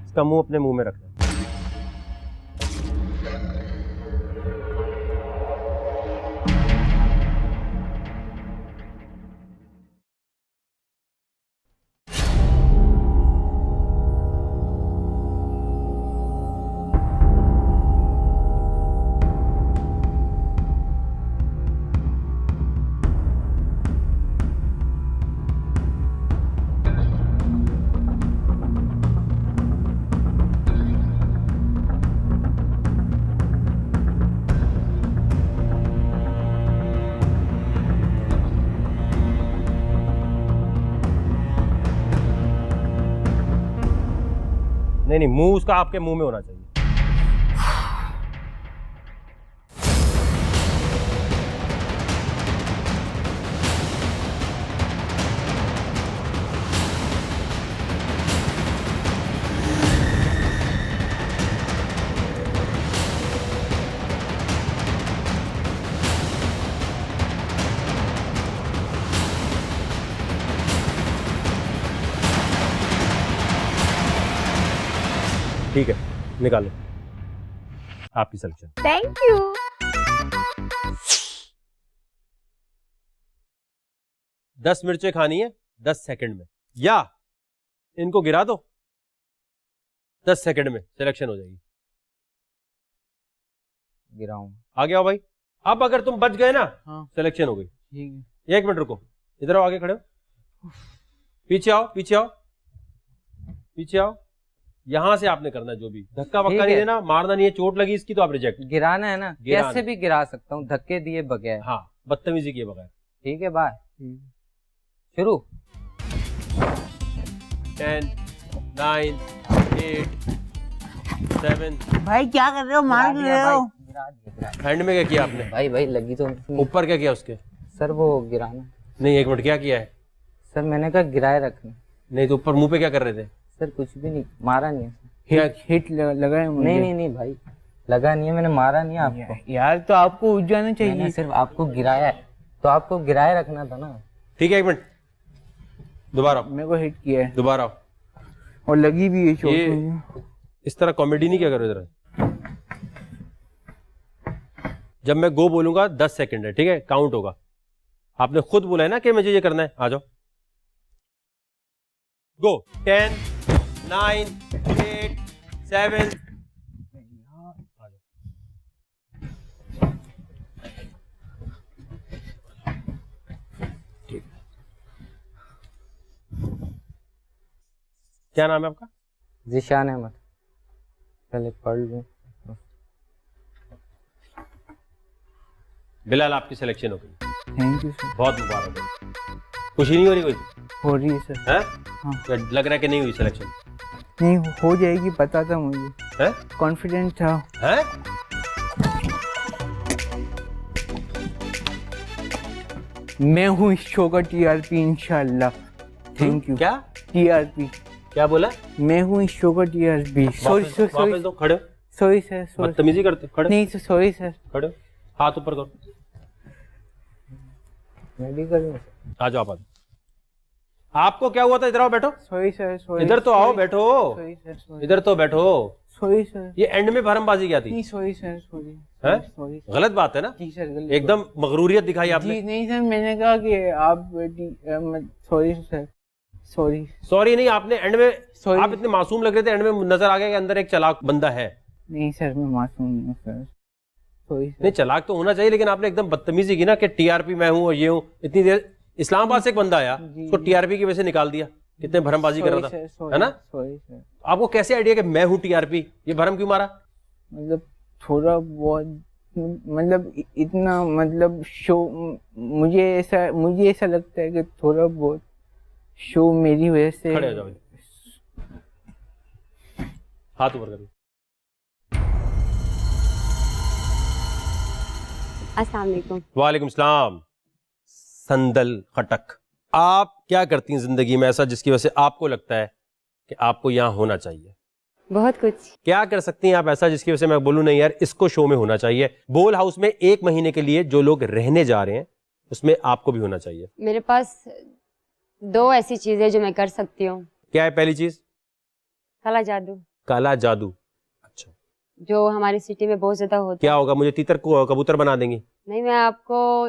इसका मुंह अपने मुंह में रखना। नहीं नहीं, मुंह उसका आपके मुंह में होना चाहिए। ठीक है, निकालो आपकी सिलेक्शन। Thank you. 10 मिर्चें खानी है 10 सेकंड में, या इनको गिरा दो 10 सेकंड में सिलेक्शन हो जाएगी। गिराऊं? आ गया हो भाई। अब अगर तुम बच गए ना, हाँ। सिलेक्शन हो गई। ठीक है। 1 मिनट रुको, इधर आओ, आगे खड़े हो, पीछे आओ, पीछे आओ, पीछे आओ। यहां से आपने करना है, जो भी धक्का वक्का नहीं देना, मारना नहीं है, चोट लगी इसकी तो आप रिजेक्ट। गिराना है ना? कैसे भी गिरा सकता हूँ, धक्के दिए बगैर। हाँ, बदतमीजी किए बगैर। ठीक है, बाय। शुरू। 10 9 8 7। भाई क्या कर रहे हो? मार रहे हो? हैंड में क्या किया आपने? भाई लगी तो ऊपर क्या किया उसके? सर वो गिराना। नहीं 1 मिनट, क्या किया है? सर मैंने कहा गिराए रखना। नहीं तो ऊपर मुंह पे क्या कर रहे थे? सर कुछ भी नहीं, मारा नहीं है। हिट लगा है मुझे। नहीं भाई, लगा नहीं है, मैंने मारा नहीं है आपको। यार तो आपको उठ जाना चाहिए। मैंने सिर्फ आपको गिराया है, तो आपको गिराए रखना था ना। ठीक है, 1 मिनट, दोबारा। मेरे को हिट किया है दोबारा और लगी भी है चोट। ये इस तरह कॉमेडी नहीं क्या करो इधर। जब मैं गो बोलूंगा 10 सेकंड है, ठीक है, काउंट होगा। आपने खुद बोला है ना कि मुझे ये करना है। आ जाओ, गो। 10 9 8 7। क्या नाम है आपका? जिशान अहमद। पहले पढ़ लूं। बिलाल, आपकी सिलेक्शन हो गई। Thank you sir. बहुत मुबारक है। खुशी नहीं हो रही कोई? हो रही है सर। है? हाँ। क्या लग रहा है कि नहीं हुई सिलेक्शन? नहीं, हो जाएगी, पता था मुझे। है? कॉन्फिडेंस था। है? मैं हूँ इस शो का टीआरपी इंशाल्लाह। Thank you. क्या टीआरपी? क्या बोला? मैं हूँ इस शो का टीआरपी। वापस दो, खड़े हो। Sorry sir. बदतमीजी करते हो, खड़े। नहीं सर, सॉरी सर। खड़े हो, हाथ ऊपर करो। मैं भी करूँ? आ जाओ, आप आपको क्या हुआ था? इधर आओ, बैठो। Sorry sir, sorry. इधर तो आओ, बैठो। Sorry sir, sorry. इधर तो बैठो। Sorry sir. ये एंड में भरमबाजी क्या थी? नहीं सॉरी सर, सॉरी। है? सॉरी गलत बात है ना? जी सर, गलत एकदम मगरूरियत दिखाई आपने। जी नहीं सर, मैंने कहा कि आप सॉरी सर, सॉरी। सॉरी नहीं, आपने एंड में, आप इतने मासूम लग रहे थे, एंड में नजर आ गया कि अंदर एक चालाक बंदा है। नहीं सर, मैं मासूम नहीं हूँ सर, सॉरी सर। नहीं, चालाक तो होना चाहिए, लेकिन आपने एकदम बदतमीजी की ना कि टीआरपी मैं हूँ और ये हूँ। इतनी देर इस्लामाबाद से एक बंदा आया, उसको टीआरपी की वजह से निकाल दिया। कितने भरमबाजी कर रहा था, है ना? Sorry sir. आपको कैसे आइडिया कि मैं हूँ टीआरपी, ये भरम क्यों मारा? मतलब थोड़ा बहुत, मतलब इतना, मतलब शो, मुझे ऐसा लगता है कि थोड़ा बहुत शो मेरी वजह से। खड़े हो जाओ, हाथ ऊपर करो। अस्सलाम वालेकुम। वालेकुम सलाम। संदल खटक, आप क्या करती हैं जिंदगी में ऐसा जिसकी वजह से आपको लगता है कि आपको यहाँ होना चाहिए? बहुत कुछ। क्या कर सकती हैं आप ऐसा जिसकी वजह से मैं बोलूँ नहीं यार इसको शो में होना चाहिए? बोल हाउस में 1 महीने के लिए जो लोग रहने जा रहे हैं उसमें आपको भी होना चाहिए। मेरे पास 2 ऐसी चीजें जो मैं कर सकती हूँ। क्या है पहली चीज? काला जादू। काला जादू। जो हमारी सिटी में बहुत ज्यादा होता क्या होगा? मुझे तीतर को कबूतर बना देंगी? नहीं, मैं आपको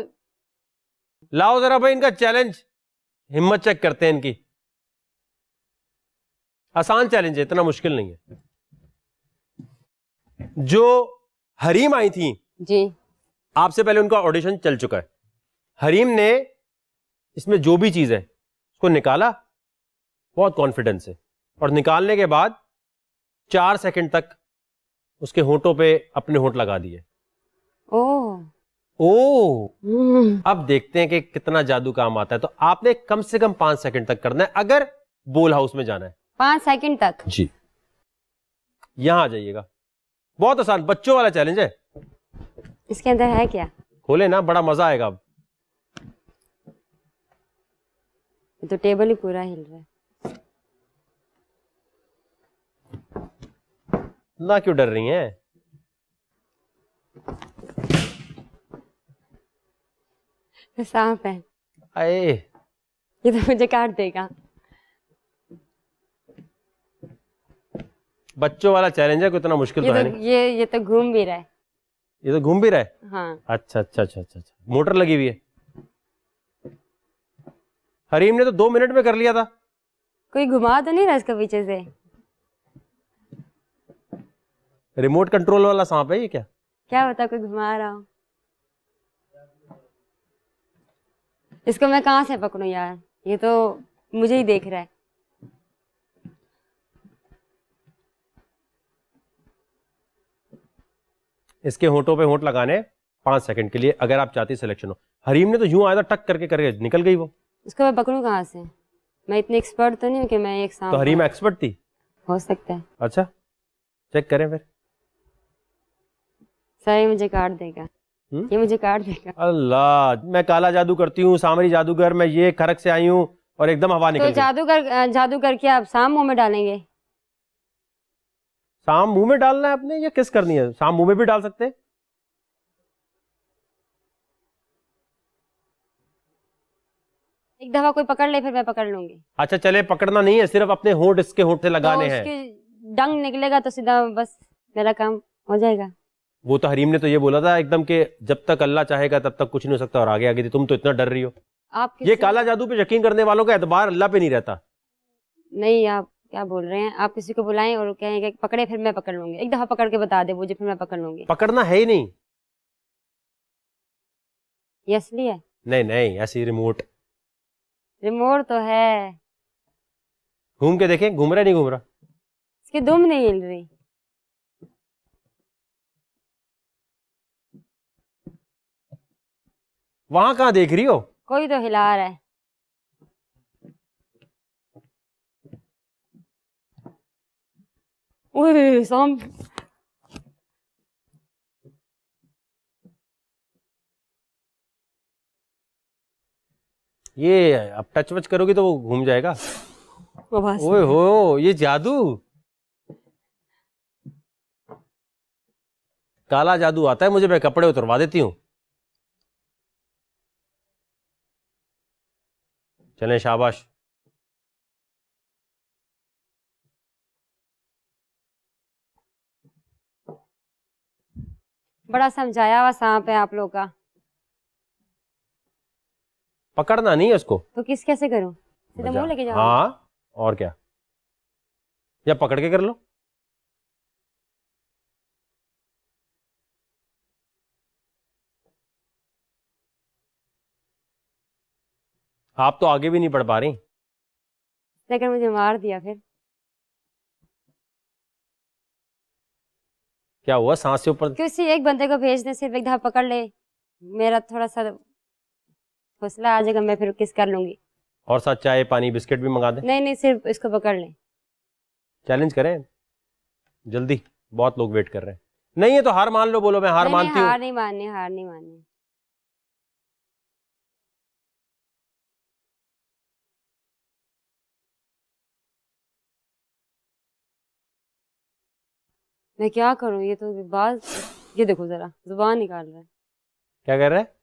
लाओ जरा भाई इनका चैलेंज, हिम्मत चेक करते हैं इनकी। आसान चैलेंज है, इतना मुश्किल नहीं है। जो हरीम आई थी जी, आपसे पहले उनका ऑडिशन चल चुका है। हरीम ने इसमें जो भी चीज है उसको निकाला बहुत कॉन्फिडेंस से, और निकालने के बाद 4 सेकंड तक उसके होंठों पे अपने होंठ लगा दिए। अब देखते हैं कि कितना जादू काम आता है। तो आपने कम से कम 5 सेकंड तक करना है अगर बोल हाउस में जाना है। 5 सेकंड तक? जी, यहां आ जाइएगा। बहुत आसान, बच्चों वाला चैलेंज है। इसके अंदर है क्या? खोले ना, बड़ा मजा आएगा। अब तो टेबल ही पूरा हिल रहा है। ना क्यों डर रही हैं? सांप है। आए, ये तो मुझे काट देगा। बच्चों वाला चैलेंज है, कोई इतना मुश्किल तो है नहीं। ये तो घूम भी रहा है। ये तो घूम भी रहा है? हाँ। अच्छा अच्छा अच्छा अच्छा अच्छा, मोटर लगी हुई है। हरीम ने तो 2 मिनट में कर लिया था। कोई घुमा तो नहीं रहा इसके पीछे से? रिमोट कंट्रोल वाला सांप है ये क्या? क्या होता, कोई घुमा रहा हो। इसको मैं कहां से पकड़ूं यार, ये तो मुझे ही देख रहा है। इसके होंठों पे होंठ लगाने 5 सेकंड के लिए, अगर आप चाहती सिलेक्शन हो। हरीम ने तो यूं आया था, टक करके करके निकल गई वो। इसको मैं पकड़ूं कहां से? मैं इतनी एक्सपर्ट तो नहीं हूं कि मैं एक सांप। तो हरीम एक्सपर्ट थी? हो सकता है। अच्छा, चेक करें फिर। सही मुझे काट देगा। ये मुझे काट देगा। अल्लाह, मैं काला जादू करती हूँ, सामरी जादूगर, मैं ये खरक से आई हूँ और एकदम हवा निकल तो जादू करके आप सांप मुंह में डालेंगे? सांप मुंह में डालना है अपने, या किस करनी है? सांप मुंह में भी डाल सकते हैं। एक दफा कोई पकड़ ले फिर मैं पकड़ लूंगी। अच्छा चले, पकड़ना नहीं है, सिर्फ अपने होंठ इसके होंठ से लगाने हैं। उसके डंग निकलेगा तो सीधा बस मेरा काम हो जाएगा। वो तो हरीम ने तो ये बोला था एकदम कि जब तक अल्लाह चाहेगा तब तक कुछ नहीं हो सकता, और आगे आगे थी। तुम तो इतना डर रही हो। आप ये काला जादू पे यकीन करने वालों का एतबार अल्लाह पे नहीं रहता। नहीं, आप क्या बोल रहे हैं? आप किसी को बुलाएं और कहेंगे पकड़े फिर मैं पकड़ लूंगी। एक दफा पकड़ के बता दे मुझे, फिर मैं पकड़ लूंगी। पकड़ना है ही नहीं। ये असली है? नहीं नहीं, ऐसी रिमोट। रिमोट तो है। घूम के देखें, घूम रहा नहीं घूम रहा? इसकी दुम नहीं हिल रही। वहां कहां देख रही हो? कोई तो हिला रहा है। ओए सांप। ये अब टच वच करोगी तो वो घूम जाएगा। ओए हो, ये जादू, काला जादू आता है मुझे, मैं कपड़े उतरवा देती हूँ। चलें, शाबाश। बड़ा समझाया हुआ सांप है आप लोग का। पकड़ना नहीं है उसको। तो किस कैसे करूं? सीधा मुंह लेके जाओ। हाँ और क्या, या पकड़ के कर लो। आप तो आगे भी नहीं बढ़ पा रही। लेकिन मुझे मार दिया फिर। क्या हुआ, सांस से ऊपर? किसी एक बंदे को भेज दे, सिर्फ एक दफा पकड़ ले, मेरा थोड़ा सा हौसला आ जाएगा, मैं फिर किस कर लूंगी। और साथ चाय पानी बिस्किट भी मंगा दे। नहीं नहीं, सिर्फ इसको पकड़ ले। चैलेंज करें जल्दी, बहुत लोग वेट कर रहे हैं। नहीं है तो हार मान लो, बोलो मैं हार मानती हूँ। हार नहीं माननी, हार नहीं माननी। मैं क्या करूं, ये तो बात, ये देखो जरा जुबान निकाल रहा है। क्या कर रहा है?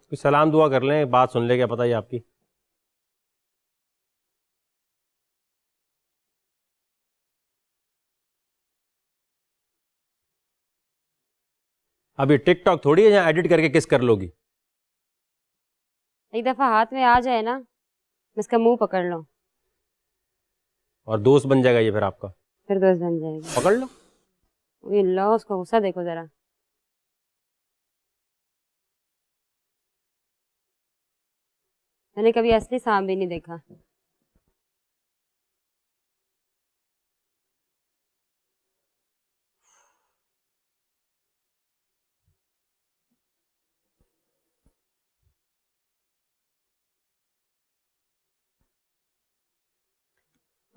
कुछ सलाम दुआ कर लें, बात सुन ले, क्या पता ही आपकी। अब ये टिकटॉक थोड़ी है जहाँ एडिट करके किस कर लोगी। एक दफा हाथ में आ जाए ना, इसका मुंह पकड़ लो। और दोस्त बन जाएगा ये फिर आपका। फिर दोस्त बन जाएगा। पकड़ लो। ये लो, उसको गुस्सा देखो जरा। मैंने कभी असली सांप भी नहीं देखा।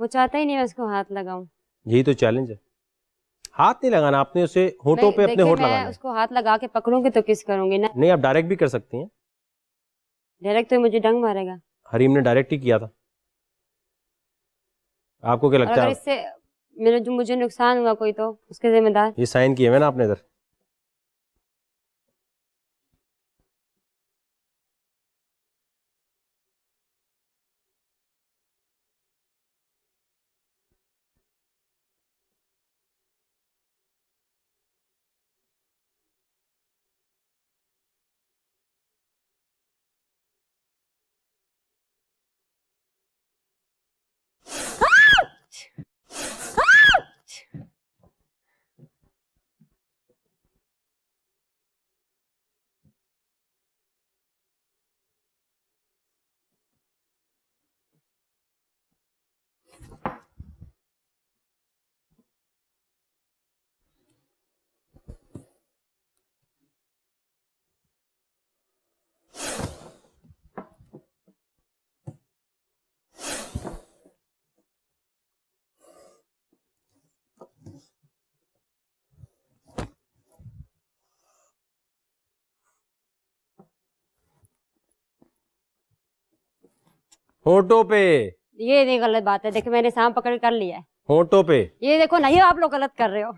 वो चाहता ही नहीं मैं उसको हाथ लगाऊं। यही तो चैलेंज है, हाथ नहीं लगाना, आपने उसे होठों पे अपने होठ लगाना है। उसको हाथ लगा के पकड़ूंगी तो किस करूंगी ना। नहीं, आप डायरेक्ट भी कर सकती हैं। डायरेक्ट तो मुझे डंग मारेगा। हरीम ने डायरेक्ट ही किया था। आपको क्या और लगता अगर है? इससे मेरे जो मुझे नुकसान हुआ कोई, तो उसके जिम्मेदार। ये साइन किए हुए ना आपने इधर। होठों पे। ये नहीं, गलत बात है। देखो मैंने सांप पकड़ कर लिया है। होठों पे। ये देखो ना, ये आप लोग गलत कर रहे हो।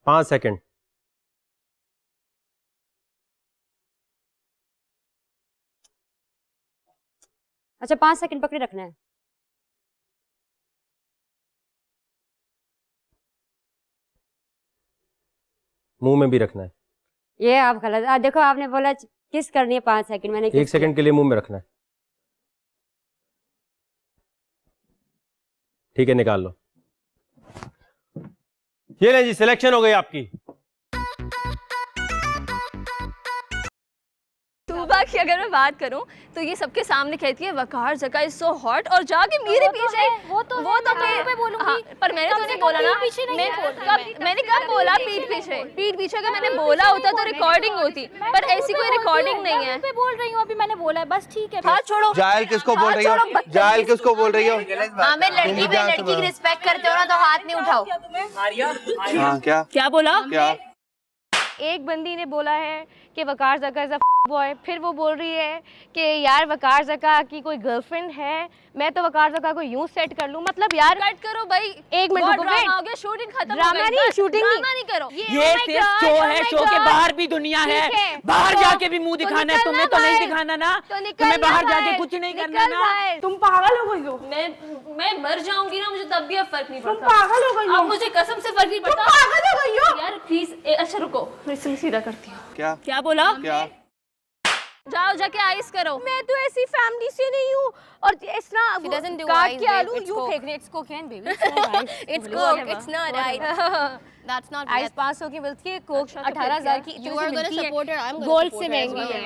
पाँच सेकंड। अच्छा 5 सेकंड पकड़े रखना है। मुंह में भी रखना है। ये आप गलत, देखो आपने बोला किस करनी है 5 सेकंड, मैंने 1 सेकंड के लिए मुंह में रखना है। ठीक है, निकाल लो। ये ले जी, सिलेक्शन हो गई आपकी। तूबा की अगर मैं बात करूं तो ये सबके सामने कहती है वकार जका इज सो हॉट, और जाके मेरे पीछे वो तो मैं बोलूंगी। हाँ, पर मैंने तो नहीं बोला ना, मैंने कब बोला पीठ पीछे का मैंने बोला होता तो रिकॉर्डिंग होती, पर ऐसी कोई रिकॉर्डिंग नहीं है। मैं बोल रही हूँ अभी, मैंने बोला है, बस ठीक है। हाथ छोड़ो। जाहिल किसको बोल रही हो? जाहिल किसको बोल रही हो? हाँ, मैं लड़की की रिस्पेक्ट करते हो ना, तो हाथ नहीं उठाओ। हाँ, क्या बोला? क्या? एक बंदी ने बोला है कि वकार जका इज अ बॉय, फिर वो बोल रही है कि यार वकार जका की कोई गर्लफ्रेंड है, मैं तो वकार जका को यूं सेट कर लूं। मतलब यार कट करो भाई, 1 मिनट रुको, वेट हो गया, शूटिंग खत्म हो गई। नहीं, शूटिंग नहीं करो, ये सिर्फ शो है, शो के बाहर भी दुनिया है, बाहर जाके भी मुंह दिखाना है, तुम्हें तो नहीं दिखाना ना, तुम्हें बाहर जाके कुछ नहीं करना ना। तुम पागल हो गई हो। मैं मर जाऊंगी ना, मुझे तब भी अब फर्क नहीं पड़ता। तुम पागल हो गई हो, अब मुझे कसम से फर्क नहीं पड़ता। तुम पागल हो गई हो यार, प्लीज। अच्छा रुको, फिर सीधा करती हूँ। क्या बोला? जाओ जाके आइस करो। मैं तो ऐसी फैमिली से नहीं हूँ, और इस तरह काट के आलू यूं फेंकने। It's cocaine baby, it's coke, it's not right, that's not ice पास होके मिलती है कोक 18,000 की, you are gonna support her, I am gold से महंगी है।